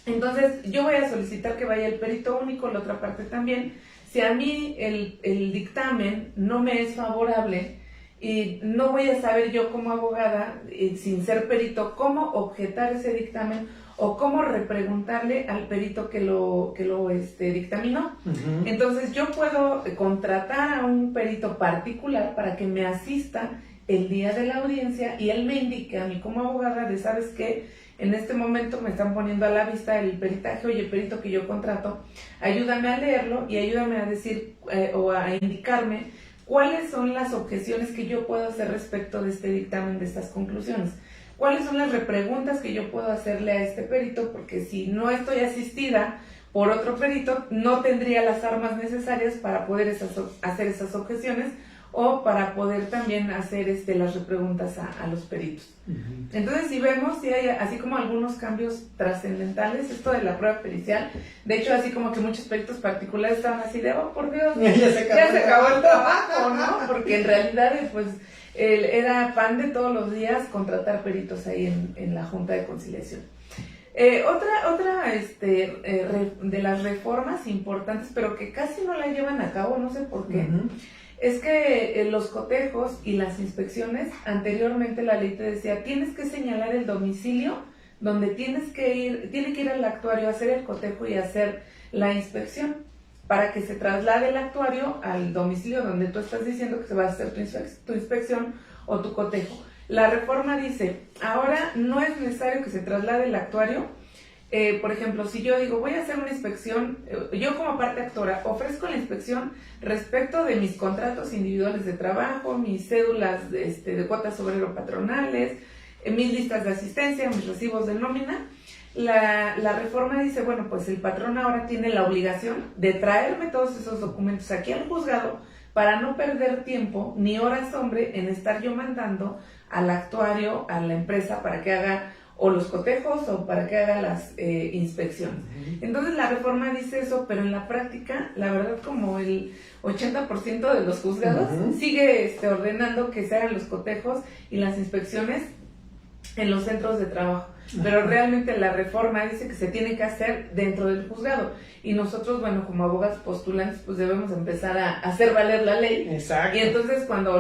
Entonces, yo voy a solicitar que vaya el perito único, la otra parte también. Si a mí el dictamen no me es favorable y no voy a saber yo como abogada, sin ser perito, cómo objetar ese dictamen o cómo repreguntarle al perito que lo dictaminó. Entonces, yo puedo contratar a un perito particular para que me asista el día de la audiencia y él me indique a mí como abogada de, ¿sabes qué? En este momento me están poniendo a la vista el peritaje, oye, perito que yo contrato, ayúdame a leerlo y ayúdame a decir o a indicarme cuáles son las objeciones que yo puedo hacer respecto de este dictamen, de estas conclusiones. cuáles son las repreguntas que yo puedo hacerle a este perito, porque si no estoy asistida por otro perito, no tendría las armas necesarias para poder hacer esas objeciones o para poder también hacer las repreguntas a los peritos. Entonces, si vemos, si hay así como algunos cambios trascendentales, esto de la prueba pericial, de hecho, así como que muchos peritos particulares estaban así de, oh, por Dios, ya se acabó el trabajo, ¿no? Porque en realidad, pues, era pan de todos los días contratar peritos ahí en la Junta de Conciliación. Otra de las reformas importantes, pero que casi no la llevan a cabo, no sé por qué, es que los cotejos y las inspecciones, anteriormente la ley te decía, tienes que señalar el domicilio donde tiene que ir al actuario a hacer el cotejo y hacer la inspección, para que se traslade el actuario al domicilio donde tú estás diciendo que se va a hacer tu inspección o tu cotejo. La reforma dice, ahora no es necesario que se traslade el actuario. Por ejemplo, si yo digo, voy a hacer una inspección, yo como parte actora ofrezco la inspección respecto de mis contratos individuales de trabajo, mis cédulas de cuotas obrero patronales, mis listas de asistencia, mis recibos de nómina. La reforma dice, bueno, pues el patrón ahora tiene la obligación de traerme todos esos documentos aquí al juzgado para no perder tiempo ni horas, hombre, en estar yo mandando al actuario, a la empresa, para que haga o los cotejos o para que haga las inspecciones. Entonces la reforma dice eso, pero en la práctica, la verdad, como el 80% de los juzgados sigue ordenando que se hagan los cotejos y las inspecciones en los centros de trabajo. Pero realmente la reforma dice que se tiene que hacer dentro del juzgado. Y nosotros, bueno, como abogados postulantes, pues debemos empezar a hacer valer la ley. Exacto. Y entonces cuando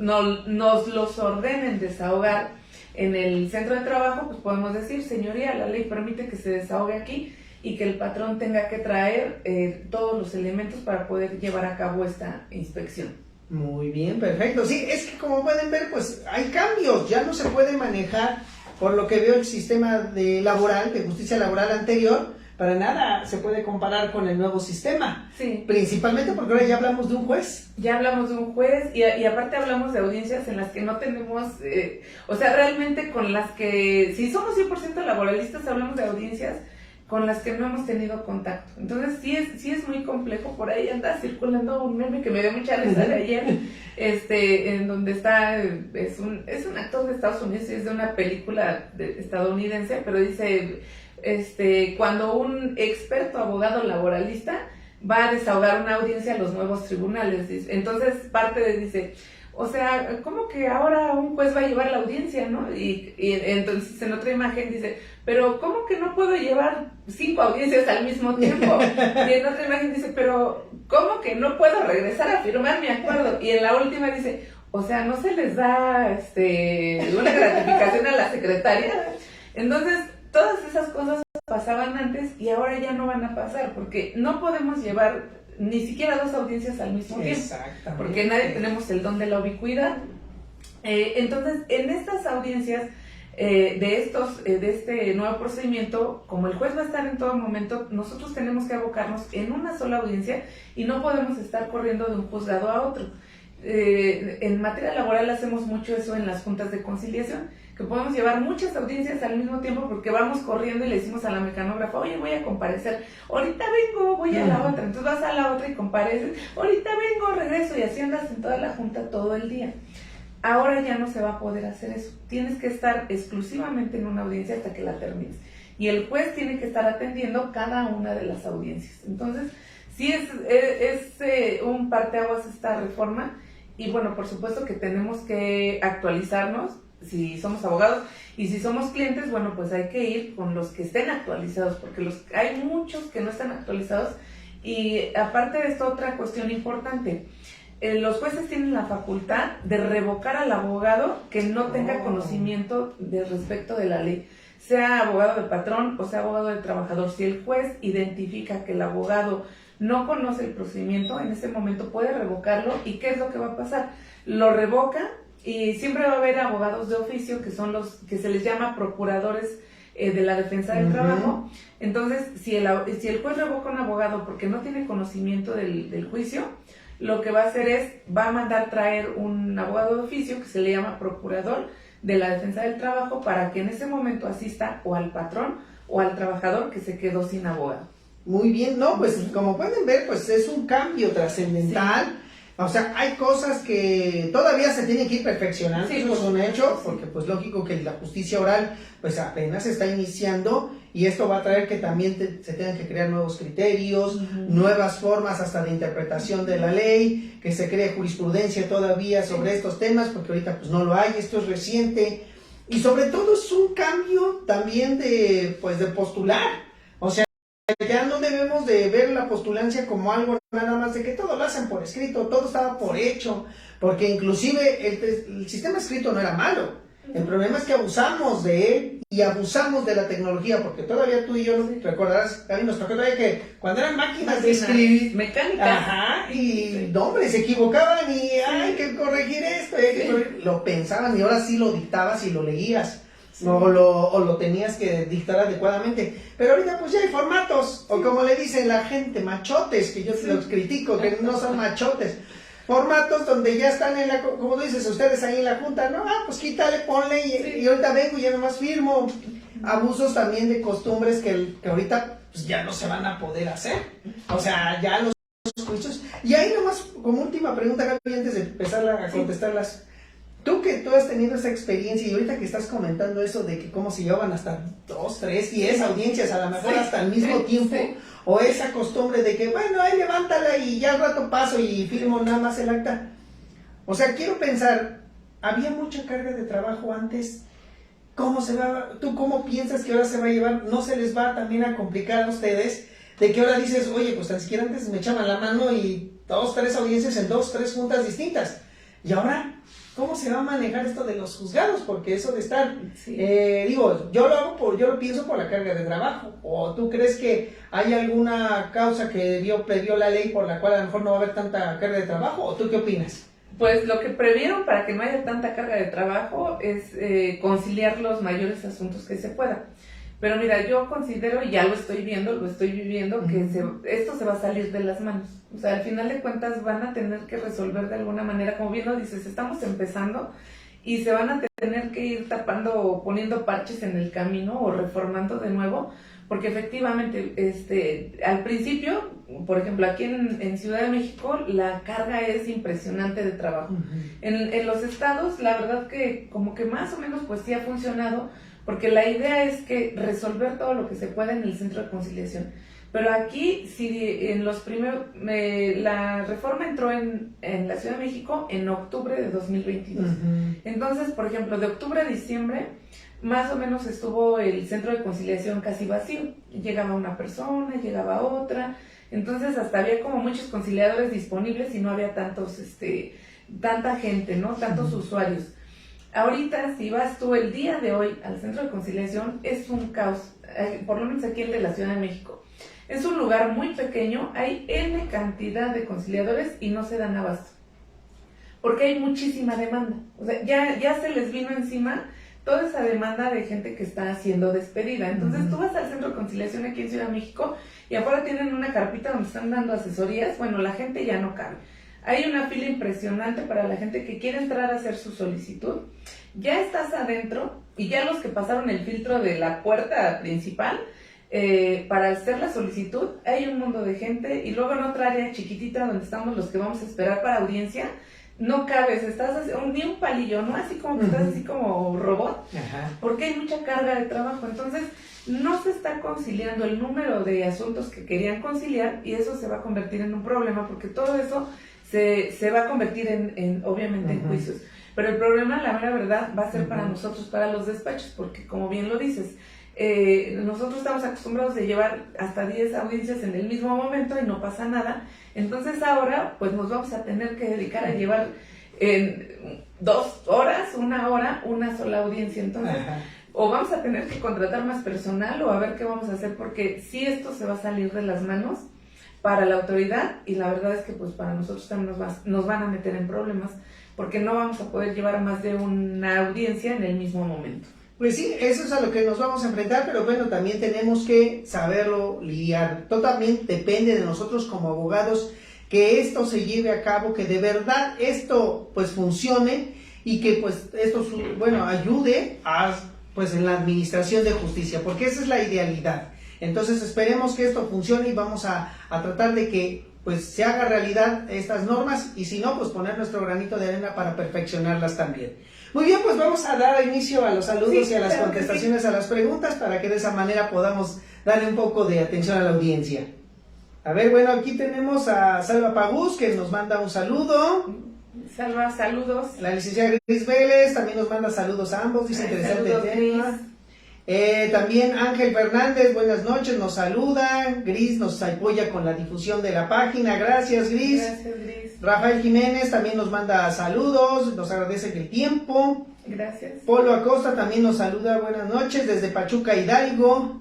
nos los ordenen desahogar en el centro de trabajo, pues podemos decir, señoría, la ley permite que se desahogue aquí y que el patrón tenga que traer todos los elementos para poder llevar a cabo esta inspección. Muy bien, perfecto. Sí, es que como pueden ver, pues hay cambios, ya no se puede manejar, por lo que veo, el sistema de justicia laboral anterior, para nada se puede comparar con el nuevo sistema. Sí. Principalmente porque ahora ya hablamos de un juez. Ya hablamos de un juez y aparte hablamos de audiencias en las que no tenemos, o sea, realmente con las que, si somos 100% laboralistas, hablamos de audiencias con las que no hemos tenido contacto. Entonces sí es muy complejo. Por ahí anda circulando un meme que me dio mucha risa de ayer, en donde está, es un actor de Estados Unidos y es de una película estadounidense, pero dice, cuando un experto abogado laboralista va a desahogar una audiencia a los nuevos tribunales, dice. Entonces dice, o sea, ¿cómo que ahora un juez va a llevar la audiencia, no? Y entonces en otra imagen dice, pero ¿cómo que no puedo llevar 5 audiencias al mismo tiempo? Y en otra imagen dice, pero ¿cómo que no puedo regresar a firmar mi acuerdo? Y en la última dice, o sea, ¿no se les da una gratificación a la secretaria? Entonces, todas esas cosas pasaban antes y ahora ya no van a pasar, porque no podemos llevar ni siquiera 2 audiencias al mismo tiempo. Exactamente. Porque nadie tenemos el don de la ubicuidad. Entonces, en estas audiencias de este nuevo procedimiento, como el juez va a estar en todo momento, nosotros tenemos que abocarnos en una sola audiencia y no podemos estar corriendo de un juzgado a otro. En materia laboral hacemos mucho eso en las juntas de conciliación, que podemos llevar muchas audiencias al mismo tiempo porque vamos corriendo y le decimos a la mecanógrafa, oye, voy a comparecer, ahorita vengo, voy a la otra, entonces vas a la otra y compareces, ahorita vengo, regreso, y así andas en toda la junta todo el día. Ahora ya no se va a poder hacer eso, tienes que estar exclusivamente en una audiencia hasta que la termines, y el juez tiene que estar atendiendo cada una de las audiencias. Entonces, sí es un parteaguas esta reforma, y bueno, por supuesto que tenemos que actualizarnos si somos abogados, y si somos clientes, bueno, pues hay que ir con los que estén actualizados, porque hay muchos que no están actualizados. Y aparte de esto, otra cuestión importante, los jueces tienen la facultad de revocar al abogado que no tenga conocimiento de respecto de la ley, sea abogado de patrón o sea abogado de trabajador. Si el juez identifica que el abogado no conoce el procedimiento, en ese momento puede revocarlo. ¿Y qué es lo que va a pasar? Lo revoca, y siempre va a haber abogados de oficio, que son los que se les llama procuradores de la defensa del trabajo. Entonces, si el juez revoca a un abogado porque no tiene conocimiento del juicio, lo que va a hacer es, va a mandar traer un abogado de oficio que se le llama procurador de la defensa del trabajo para que en ese momento asista o al patrón o al trabajador que se quedó sin abogado. Muy bien, no, pues como pueden ver, pues es un cambio trascendental. Sí. O sea, hay cosas que todavía se tienen que ir perfeccionando, sí, eso es un hecho, sí, porque pues lógico que la justicia oral pues apenas está iniciando y esto va a traer que también se tengan que crear nuevos criterios, nuevas formas hasta de interpretación de la ley, que se cree jurisprudencia todavía sobre estos temas, porque ahorita pues no lo hay, esto es reciente y sobre todo es un cambio también de postular. O sea, ya no debemos de ver la postulancia como algo nada más de que todo lo hacen por escrito, todo estaba por hecho, porque inclusive el sistema escrito no era malo, el problema es que abusamos de él y abusamos de la tecnología, porque todavía tú y yo recordarás, Gaby, nos tocó todavía que cuando eran máquinas de escribir, mecánicas, y no, hombre, se equivocaban y hay que corregir esto, lo pensaban y ahora sí lo dictabas y lo leías. O lo tenías que dictar adecuadamente, pero ahorita pues ya hay formatos, o como le dicen la gente, machotes, que yo los critico, que no son machotes, formatos donde ya están como dices ustedes ahí en la junta, no, pues quítale, ponle y ahorita vengo y ya nomás firmo. Abusos también de costumbres que ahorita pues ya no se van a poder hacer, o sea, ya los juicios, y ahí nomás como última pregunta, Gaby, antes de empezar a contestarlas. Tú has tenido esa experiencia y ahorita que estás comentando eso de que cómo se llevaban hasta 2, 3, 10 audiencias, a lo mejor hasta al mismo tiempo, o esa costumbre de que, bueno, ahí levántala y ya al rato paso y firmo nada más el acta. O sea, quiero pensar, ¿había mucha carga de trabajo antes? ¿Tú cómo piensas que ahora se va a llevar? ¿No se les va también a complicar a ustedes? De que ahora dices, oye, pues tan siquiera antes me echaban la mano y 2, 3 audiencias en 2, 3 juntas distintas. Y ahora, ¿cómo se va a manejar esto de los juzgados? Porque eso de estar, yo lo pienso por la carga de trabajo. ¿O tú crees que hay alguna causa que previó la ley por la cual a lo mejor no va a haber tanta carga de trabajo? ¿O tú qué opinas? Pues lo que previeron para que no haya tanta carga de trabajo es conciliar los mayores asuntos que se pueda. Pero mira, yo considero, y ya lo estoy viviendo, que esto se va a salir de las manos. O sea, al final de cuentas van a tener que resolver de alguna manera, como bien lo dices, estamos empezando y se van a tener que ir tapando o poniendo parches en el camino o reformando de nuevo, porque efectivamente, al principio, por ejemplo, aquí en Ciudad de México, la carga es impresionante de trabajo. En los estados, la verdad que como que más o menos pues sí ha funcionado, porque la idea es que resolver todo lo que se pueda en el centro de conciliación. Pero aquí, si en los primeros, la reforma entró en la Ciudad de México en octubre de 2022. Entonces, por ejemplo, de octubre a diciembre, más o menos estuvo el centro de conciliación casi vacío. Llegaba una persona, llegaba otra. Entonces, hasta había como muchos conciliadores disponibles y no había tanta gente, ¿no? Tantos usuarios. Ahorita, si vas tú el día de hoy al centro de conciliación, es un caos, por lo menos aquí el de la Ciudad de México. Es un lugar muy pequeño, hay N cantidad de conciliadores y no se dan abasto, porque hay muchísima demanda. O sea, ya se les vino encima toda esa demanda de gente que está siendo despedida. Entonces tú vas al centro de conciliación aquí en Ciudad de México y afuera tienen una carpita donde están dando asesorías. Bueno, la gente ya no cabe. Hay una fila impresionante para la gente que quiere entrar a hacer su solicitud. Ya estás adentro y ya los que pasaron el filtro de la puerta principal para hacer la solicitud, hay un mundo de gente y luego en otra área chiquitita donde estamos los que vamos a esperar para audiencia, no cabes, estás así, ni un palillo, ¿no? Así como que estás así como robot, porque hay mucha carga de trabajo. Entonces no se está conciliando el número de asuntos que querían conciliar y eso se va a convertir en un problema, porque todo eso se va a convertir obviamente en juicios. Pero el problema, la mera verdad, va a ser para nosotros, para los despachos, porque como bien lo dices, nosotros estamos acostumbrados a llevar hasta 10 audiencias en el mismo momento y no pasa nada. Entonces ahora pues nos vamos a tener que dedicar a llevar en 2 horas, 1 hora, una sola audiencia. Entonces o vamos a tener que contratar más personal o a ver qué vamos a hacer, porque si esto se va a salir de las manos para la autoridad y la verdad es que pues para nosotros también nos van a meter en problemas, porque no vamos a poder llevar más de una audiencia en el mismo momento. Pues sí, eso es a lo que nos vamos a enfrentar, pero bueno, también tenemos que saberlo lidiar. Todo también depende de nosotros como abogados, que esto se lleve a cabo, que de verdad esto pues funcione y que pues esto, bueno, ayude a, pues en la administración de justicia, porque esa es la idealidad. Entonces esperemos que esto funcione y vamos a tratar de que pues se haga realidad estas normas, y si no, pues poner nuestro granito de arena para perfeccionarlas también. Muy bien, pues vamos a dar inicio a los saludos y a las contestaciones a las preguntas, para que de esa manera podamos darle un poco de atención a la audiencia. A ver, bueno, aquí tenemos a Salva Pagús, que nos manda un saludo. Salva, saludos. La licenciada Gris Vélez también nos manda saludos a ambos, dice interesante el tema. También Ángel Fernández, buenas noches, nos saluda. Gris nos apoya con la difusión de la página, gracias Gris. Gracias, Gris. Rafael Jiménez también nos manda saludos, nos agradece el tiempo. Gracias. Polo Acosta también nos saluda, buenas noches, desde Pachuca, Hidalgo.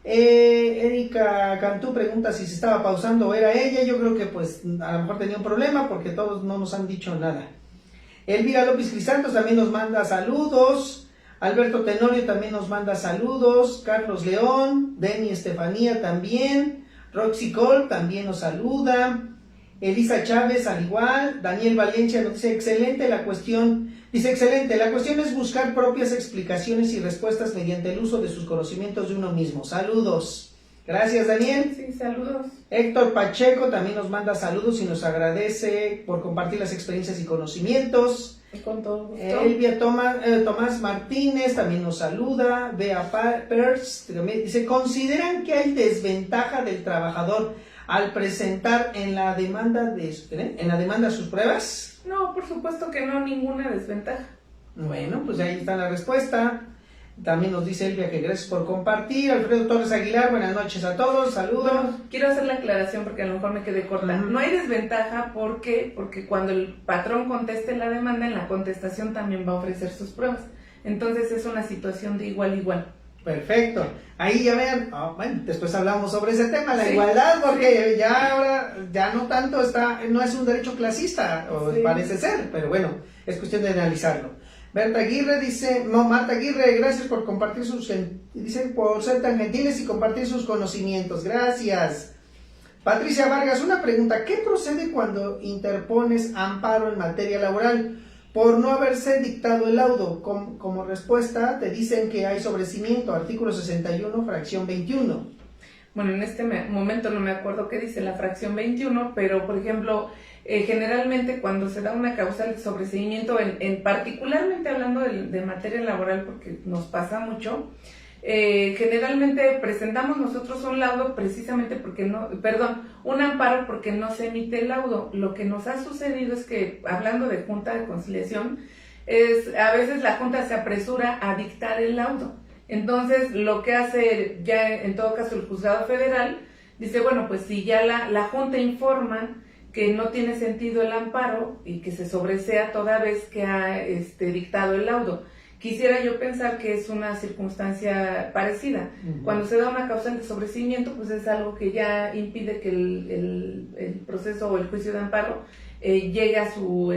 Erika Cantú pregunta si se estaba pausando o era ella. Yo creo que pues a lo mejor tenía un problema, porque todos no nos han dicho nada. Elvira López Crisantos también nos manda saludos. Alberto Tenorio también nos manda saludos. Carlos León, Denny Estefanía también. Roxy Cole también nos saluda. Elisa Chávez al igual. Daniel Valencia nos dice excelente la cuestión. Dice excelente, la cuestión es buscar propias explicaciones y respuestas mediante el uso de sus conocimientos de uno mismo. Saludos. Gracias, Daniel. Sí, saludos. Héctor Pacheco también nos manda saludos y nos agradece por compartir las experiencias y conocimientos. Con todo gusto. Elvia Tomás Martínez también nos saluda. Bea Pers también dice, ¿consideran que hay desventaja del trabajador al presentar en la demanda sus pruebas? No, por supuesto que no, ninguna desventaja. Bueno, pues ahí está la respuesta. También nos dice Elvia que gracias por compartir. Alfredo Torres Aguilar, buenas noches a todos, saludos. Bueno, quiero hacer la aclaración porque a lo mejor me quedé corta. No hay desventaja porque cuando el patrón conteste la demanda, en la contestación también va a ofrecer sus pruebas. Entonces es una situación de igual a igual. Perfecto. Ahí ya vean, bueno, después hablamos sobre ese tema, la igualdad, porque ya ahora ya no tanto no es un derecho clasista, parece ser, pero bueno, es cuestión de analizarlo. Marta Aguirre, gracias por compartir por ser tan gentiles y compartir sus conocimientos, gracias. Patricia Vargas, una pregunta, ¿qué procede cuando interpones amparo en materia laboral por no haberse dictado el laudo? Como respuesta te dicen que hay sobrecimiento, artículo 61, fracción 21. Bueno, en este momento no me acuerdo qué dice la fracción 21, pero por ejemplo, generalmente cuando se da una causal de sobreseimiento, particularmente hablando de materia laboral, porque nos pasa mucho, generalmente presentamos nosotros un laudo precisamente un amparo porque no se emite el laudo. Lo que nos ha sucedido es que, hablando de Junta de Conciliación, a veces la Junta se apresura a dictar el laudo. Entonces, lo que hace ya en todo caso el Juzgado Federal, dice, bueno, pues si ya la Junta informa que no tiene sentido el amparo y que se sobresea toda vez que ha dictado el laudo. Quisiera yo pensar que es una circunstancia parecida. Cuando se da una causa de sobreseimiento, pues es algo que ya impide que el proceso o el juicio de amparo llegue a su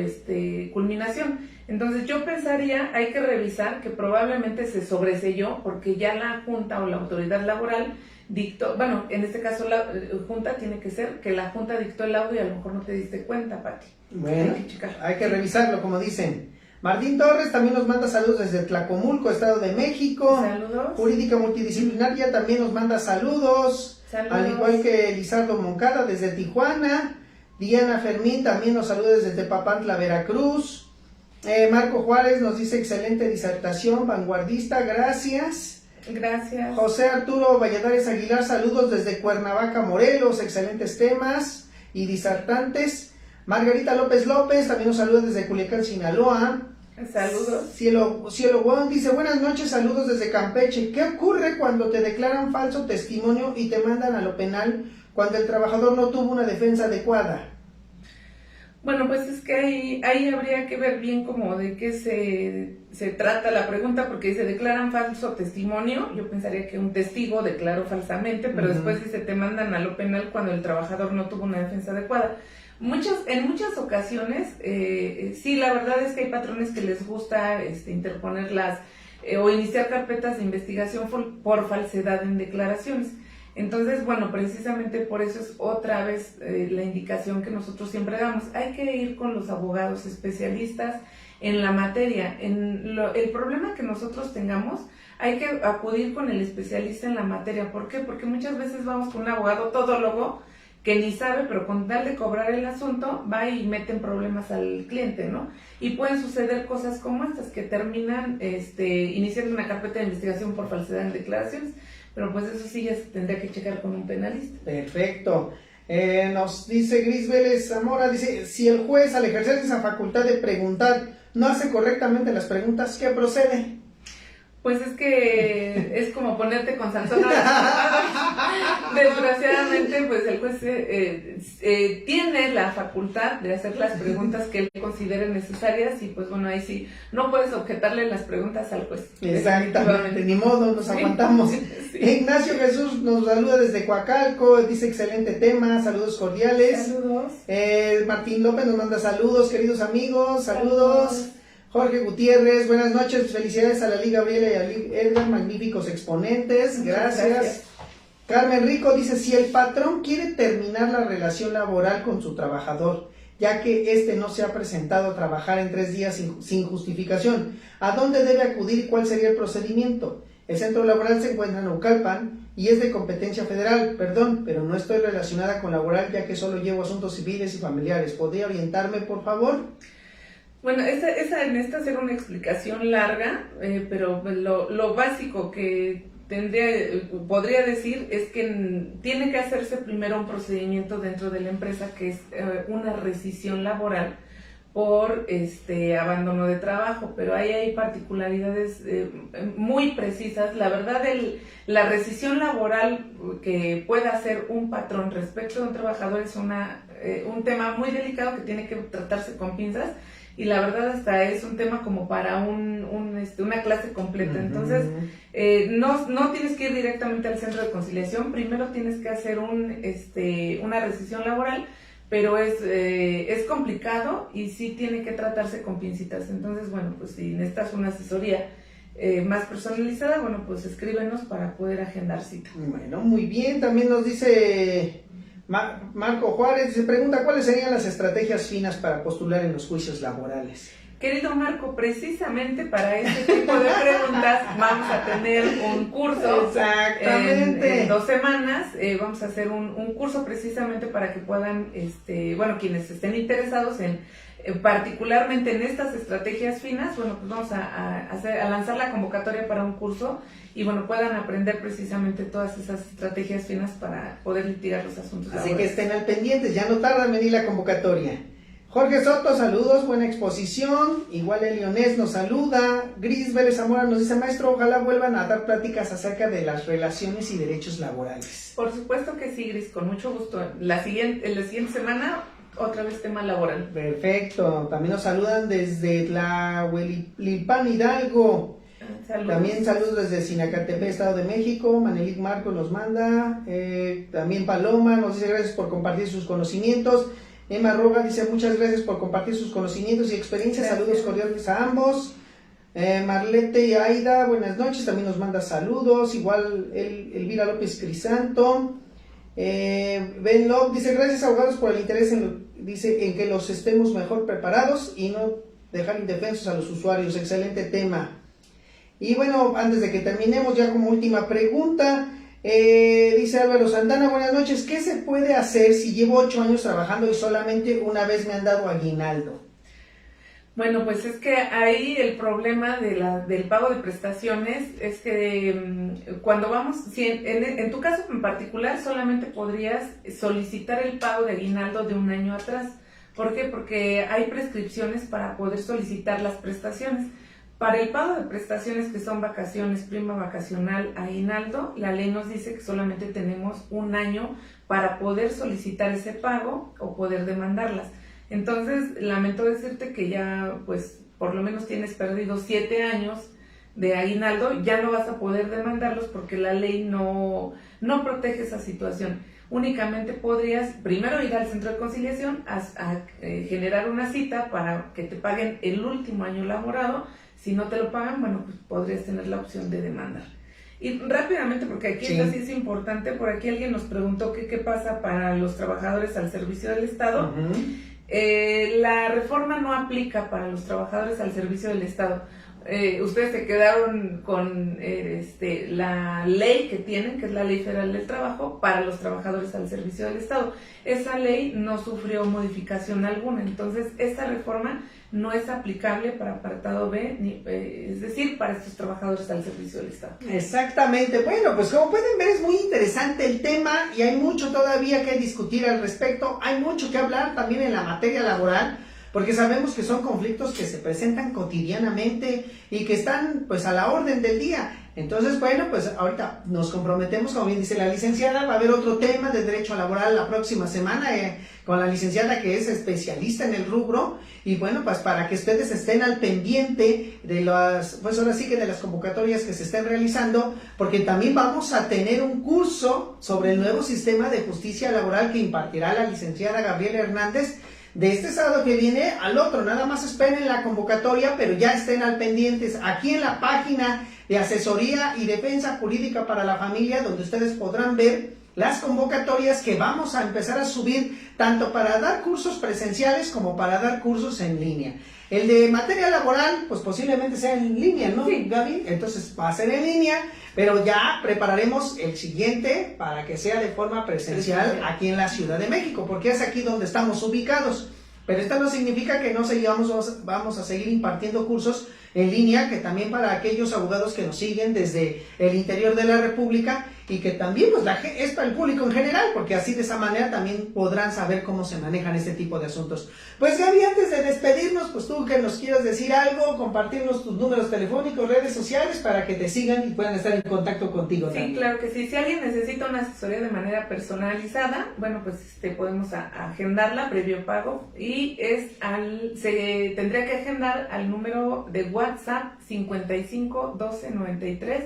culminación. Entonces yo pensaría, hay que revisar que probablemente se sobreseyó porque ya la Junta o la autoridad laboral dictó, bueno, en este caso la Junta tiene que ser que la Junta dictó el laudo y a lo mejor no te diste cuenta, Pati. Bueno, hay que revisarlo, como dicen. Martín Torres también nos manda saludos desde Tlacomulco, Estado de México. Saludos. Jurídica Multidisciplinaria también nos manda saludos. Al igual que Lizardo Moncada desde Tijuana. Diana Fermín también nos saluda desde Tepapantla, Veracruz. Marco Juárez nos dice excelente disertación, vanguardista, gracias. Gracias. José Arturo Valladares Aguilar, saludos desde Cuernavaca, Morelos, excelentes temas y disertantes. Margarita López también nos saluda desde Culiacán, Sinaloa. Saludos. Cielo Juan dice, buenas noches, saludos desde Campeche. ¿Qué ocurre cuando te declaran falso testimonio y te mandan a lo penal cuando el trabajador no tuvo una defensa adecuada? Bueno, pues es que ahí habría que ver bien como de qué se trata la pregunta, porque se declaran falso testimonio, yo pensaría que un testigo declaró falsamente, pero después dice te mandan a lo penal cuando el trabajador no tuvo una defensa adecuada. En muchas ocasiones, sí, la verdad es que hay patrones que les gusta interponer o iniciar carpetas de investigación por falsedad en declaraciones. Entonces, bueno, precisamente por eso es otra vez la indicación que nosotros siempre damos. Hay que ir con los abogados especialistas en la materia. El problema que nosotros tengamos, hay que acudir con el especialista en la materia. ¿Por qué? Porque muchas veces vamos con un abogado todólogo que ni sabe, pero con tal de cobrar el asunto, va y mete en problemas al cliente, ¿no? Y pueden suceder cosas como estas, que terminan iniciando una carpeta de investigación por falsedad en declaraciones. Pero pues eso sí ya se tendría que checar con un penalista. Perfecto. Nos dice Gris Vélez Zamora, dice, si el juez al ejercer esa facultad de preguntar no hace correctamente las preguntas, ¿qué procede? Pues es que es como ponerte con Sansón. Desgraciadamente, pues el juez tiene la facultad de hacer las preguntas que él considere necesarias y pues bueno, ahí sí, no puedes objetarle las preguntas al juez. Exactamente, ni modo, nos aguantamos. Sí. Ignacio Jesús nos saluda desde Coacalco, dice excelente tema, saludos cordiales. Saludos. Martín López nos manda saludos, queridos amigos, saludos. Jorge Gutiérrez, buenas noches, felicidades a la Liga Gabriela y a Edgar, magníficos exponentes, gracias. Carmen Rico dice, si el patrón quiere terminar la relación laboral con su trabajador, ya que éste no se ha presentado a trabajar en 3 días sin justificación, ¿a dónde debe acudir y cuál sería el procedimiento? El centro laboral se encuentra en Naucalpan y es de competencia federal, perdón, pero no estoy relacionada con laboral ya que solo llevo asuntos civiles y familiares. ¿Podría orientarme, por favor? Bueno, esa necesita hacer una explicación larga, pero lo básico que podría decir es que tiene que hacerse primero un procedimiento dentro de la empresa que es una rescisión laboral por abandono de trabajo, pero ahí hay particularidades muy precisas. La verdad, la rescisión laboral que pueda hacer un patrón respecto de un trabajador es un tema muy delicado que tiene que tratarse con pinzas. Y la verdad hasta es un tema como para una clase completa. Entonces, no tienes que ir directamente al centro de conciliación, primero tienes que hacer una rescisión laboral, pero es complicado y sí tiene que tratarse con pincitas. Entonces, bueno, pues si necesitas una asesoría más personalizada, bueno, pues escríbenos para poder agendar cita. Bueno, muy bien, también nos dice... Marco Juárez se pregunta cuáles serían las estrategias finas para postular en los juicios laborales. Querido Marco, precisamente para este tipo de preguntas vamos a tener un curso. Exactamente. En 2 semanas vamos a hacer un curso precisamente para que puedan, quienes estén interesados en particularmente en estas estrategias finas, bueno, pues vamos a lanzar la convocatoria para un curso y bueno, puedan aprender precisamente todas esas estrategias finas para poder litigar los asuntos laborales. Así que estén al pendiente, ya no tarda en venir la convocatoria. Jorge Soto, saludos, buena exposición. Igual el Leonés nos saluda. Gris Vélez Zamora nos dice, maestro, ojalá vuelvan a dar pláticas acerca de las relaciones y derechos laborales. Por supuesto que sí, Gris, con mucho gusto. En la siguiente semana, otra vez tema laboral. Perfecto. También nos saludan desde Tlahuelilpan, Hidalgo. Saludos. También saludos desde Sinacatepec, Estado de México. Manelik Marco nos manda. También Paloma nos dice gracias por compartir sus conocimientos. Emma Roga dice muchas gracias por compartir sus conocimientos y experiencias. Gracias. Saludos cordiales a ambos. Marlete y Aida, buenas noches. También nos manda saludos. Igual Elvira López Crisanto. Ben Love dice gracias abogados por el interés en que los estemos mejor preparados y no dejar indefensos a los usuarios. Excelente tema. Y bueno, antes de que terminemos ya como última pregunta, dice Álvaro Santana, buenas noches, ¿qué se puede hacer si llevo 8 años trabajando y solamente una vez me han dado aguinaldo? Bueno, pues es que ahí el problema del pago de prestaciones es que cuando si en tu caso en particular solamente podrías solicitar el pago de aguinaldo de un año atrás. ¿Por qué? Porque hay prescripciones para poder solicitar las prestaciones. Para el pago de prestaciones que son vacaciones, prima vacacional, aguinaldo, la ley nos dice que solamente tenemos un año para poder solicitar ese pago o poder demandarlas. Entonces, lamento decirte que ya, pues, por lo menos tienes perdido 7 años de aguinaldo, ya no vas a poder demandarlos porque la ley no protege esa situación. Únicamente podrías primero ir al centro de conciliación a generar una cita para que te paguen el último año laborado. Si no te lo pagan, bueno, pues podrías tener la opción de demandar. Y rápidamente, porque aquí Sí. esto sí es importante, por aquí alguien nos preguntó que qué pasa para los trabajadores al servicio del Estado. La reforma no aplica para los trabajadores al servicio del Estado. Ustedes se quedaron con la ley que tienen, que es la Ley Federal del Trabajo, para los trabajadores al servicio del Estado. Esa ley no sufrió modificación alguna, entonces esta reforma no es aplicable para apartado B, es decir, para estos trabajadores al servicio del Estado. Exactamente. Bueno, pues como pueden ver es muy interesante el tema y hay mucho todavía que discutir al respecto. Hay mucho que hablar también en la materia laboral, porque sabemos que son conflictos que se presentan cotidianamente y que están pues a la orden del día. Entonces, bueno, pues ahorita nos comprometemos, como bien dice la licenciada, va a haber otro tema de derecho laboral la próxima semana con la licenciada que es especialista en el rubro, y bueno, pues para que ustedes estén al pendiente de las, pues ahora sí que de las convocatorias que se estén realizando, porque también vamos a tener un curso sobre el nuevo sistema de justicia laboral que impartirá la licenciada Gabriela Hernández, de este sábado que viene al otro. Nada más esperen la convocatoria, pero ya estén al pendientes aquí en la página de Asesoría y Defensa Jurídica para la Familia, donde ustedes podrán ver las convocatorias que vamos a empezar a subir, tanto para dar cursos presenciales como para dar cursos en línea. El de materia laboral, pues posiblemente sea en línea, ¿no, sí, Gaby? Entonces va a ser en línea, pero ya prepararemos el siguiente para que sea de forma presencial aquí en la Ciudad de México, porque es aquí donde estamos ubicados. Pero esto no significa que no vamos a seguir impartiendo cursos en línea, que también para aquellos abogados que nos siguen desde el interior de la República, y que también pues es para el público en general, porque así de esa manera también podrán saber cómo se manejan este tipo de asuntos. Pues Gaby, antes de despedirnos, pues tú que nos quieras decir algo, compartirnos tus números telefónicos, redes sociales, para que te sigan y puedan estar en contacto contigo. Sí, también. claro que sí. Si alguien necesita una asesoría de manera personalizada, bueno, pues podemos agendarla previo pago, y se tendría que agendar al número de WhatsApp 55 12 93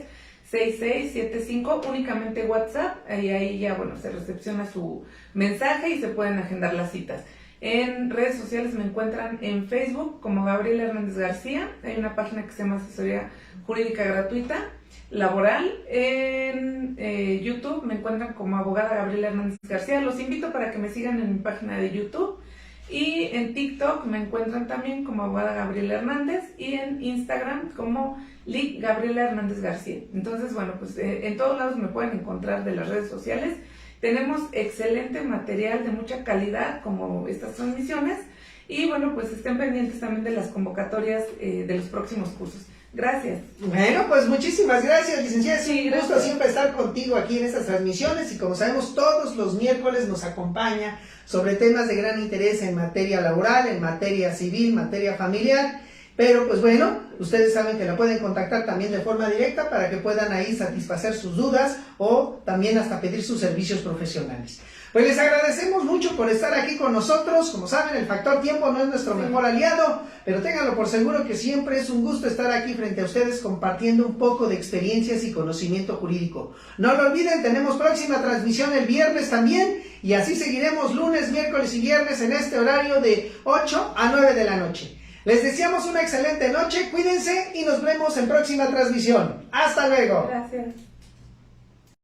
6675, únicamente WhatsApp, y ahí ya, bueno, se recepciona su mensaje y se pueden agendar las citas. En redes sociales me encuentran en Facebook como Gabriela Hernández García, hay una página que se llama Asesoría Jurídica Gratuita Laboral. En YouTube me encuentran como abogada Gabriela Hernández García. Los invito para que me sigan en mi página de YouTube. Y en TikTok me encuentran también como abogada Gabriela Hernández, y en Instagram como Lic Gabriela Hernández García. Entonces, bueno, pues en todos lados me pueden encontrar de las redes sociales. Tenemos excelente material de mucha calidad como estas transmisiones, y bueno, pues estén pendientes también de las convocatorias de los próximos cursos. Gracias. Bueno, pues muchísimas gracias, licenciada. Es un gusto gracias. siempre estar contigo aquí en estas transmisiones, y como sabemos, todos los miércoles nos acompaña sobre temas de gran interés en materia laboral, en materia civil, materia familiar. Pero pues bueno, ustedes saben que la pueden contactar también de forma directa para que puedan ahí satisfacer sus dudas o también hasta pedir sus servicios profesionales. Pues les agradecemos mucho por estar aquí con nosotros. Como saben, el factor tiempo no es nuestro mejor aliado, pero ténganlo por seguro que siempre es un gusto estar aquí frente a ustedes compartiendo un poco de experiencias y conocimiento jurídico. No lo olviden, tenemos próxima transmisión el viernes también, y así seguiremos lunes, miércoles y viernes en este horario de 8 a 9 de la noche. Les deseamos una excelente noche, cuídense y nos vemos en próxima transmisión. ¡Hasta luego! Gracias.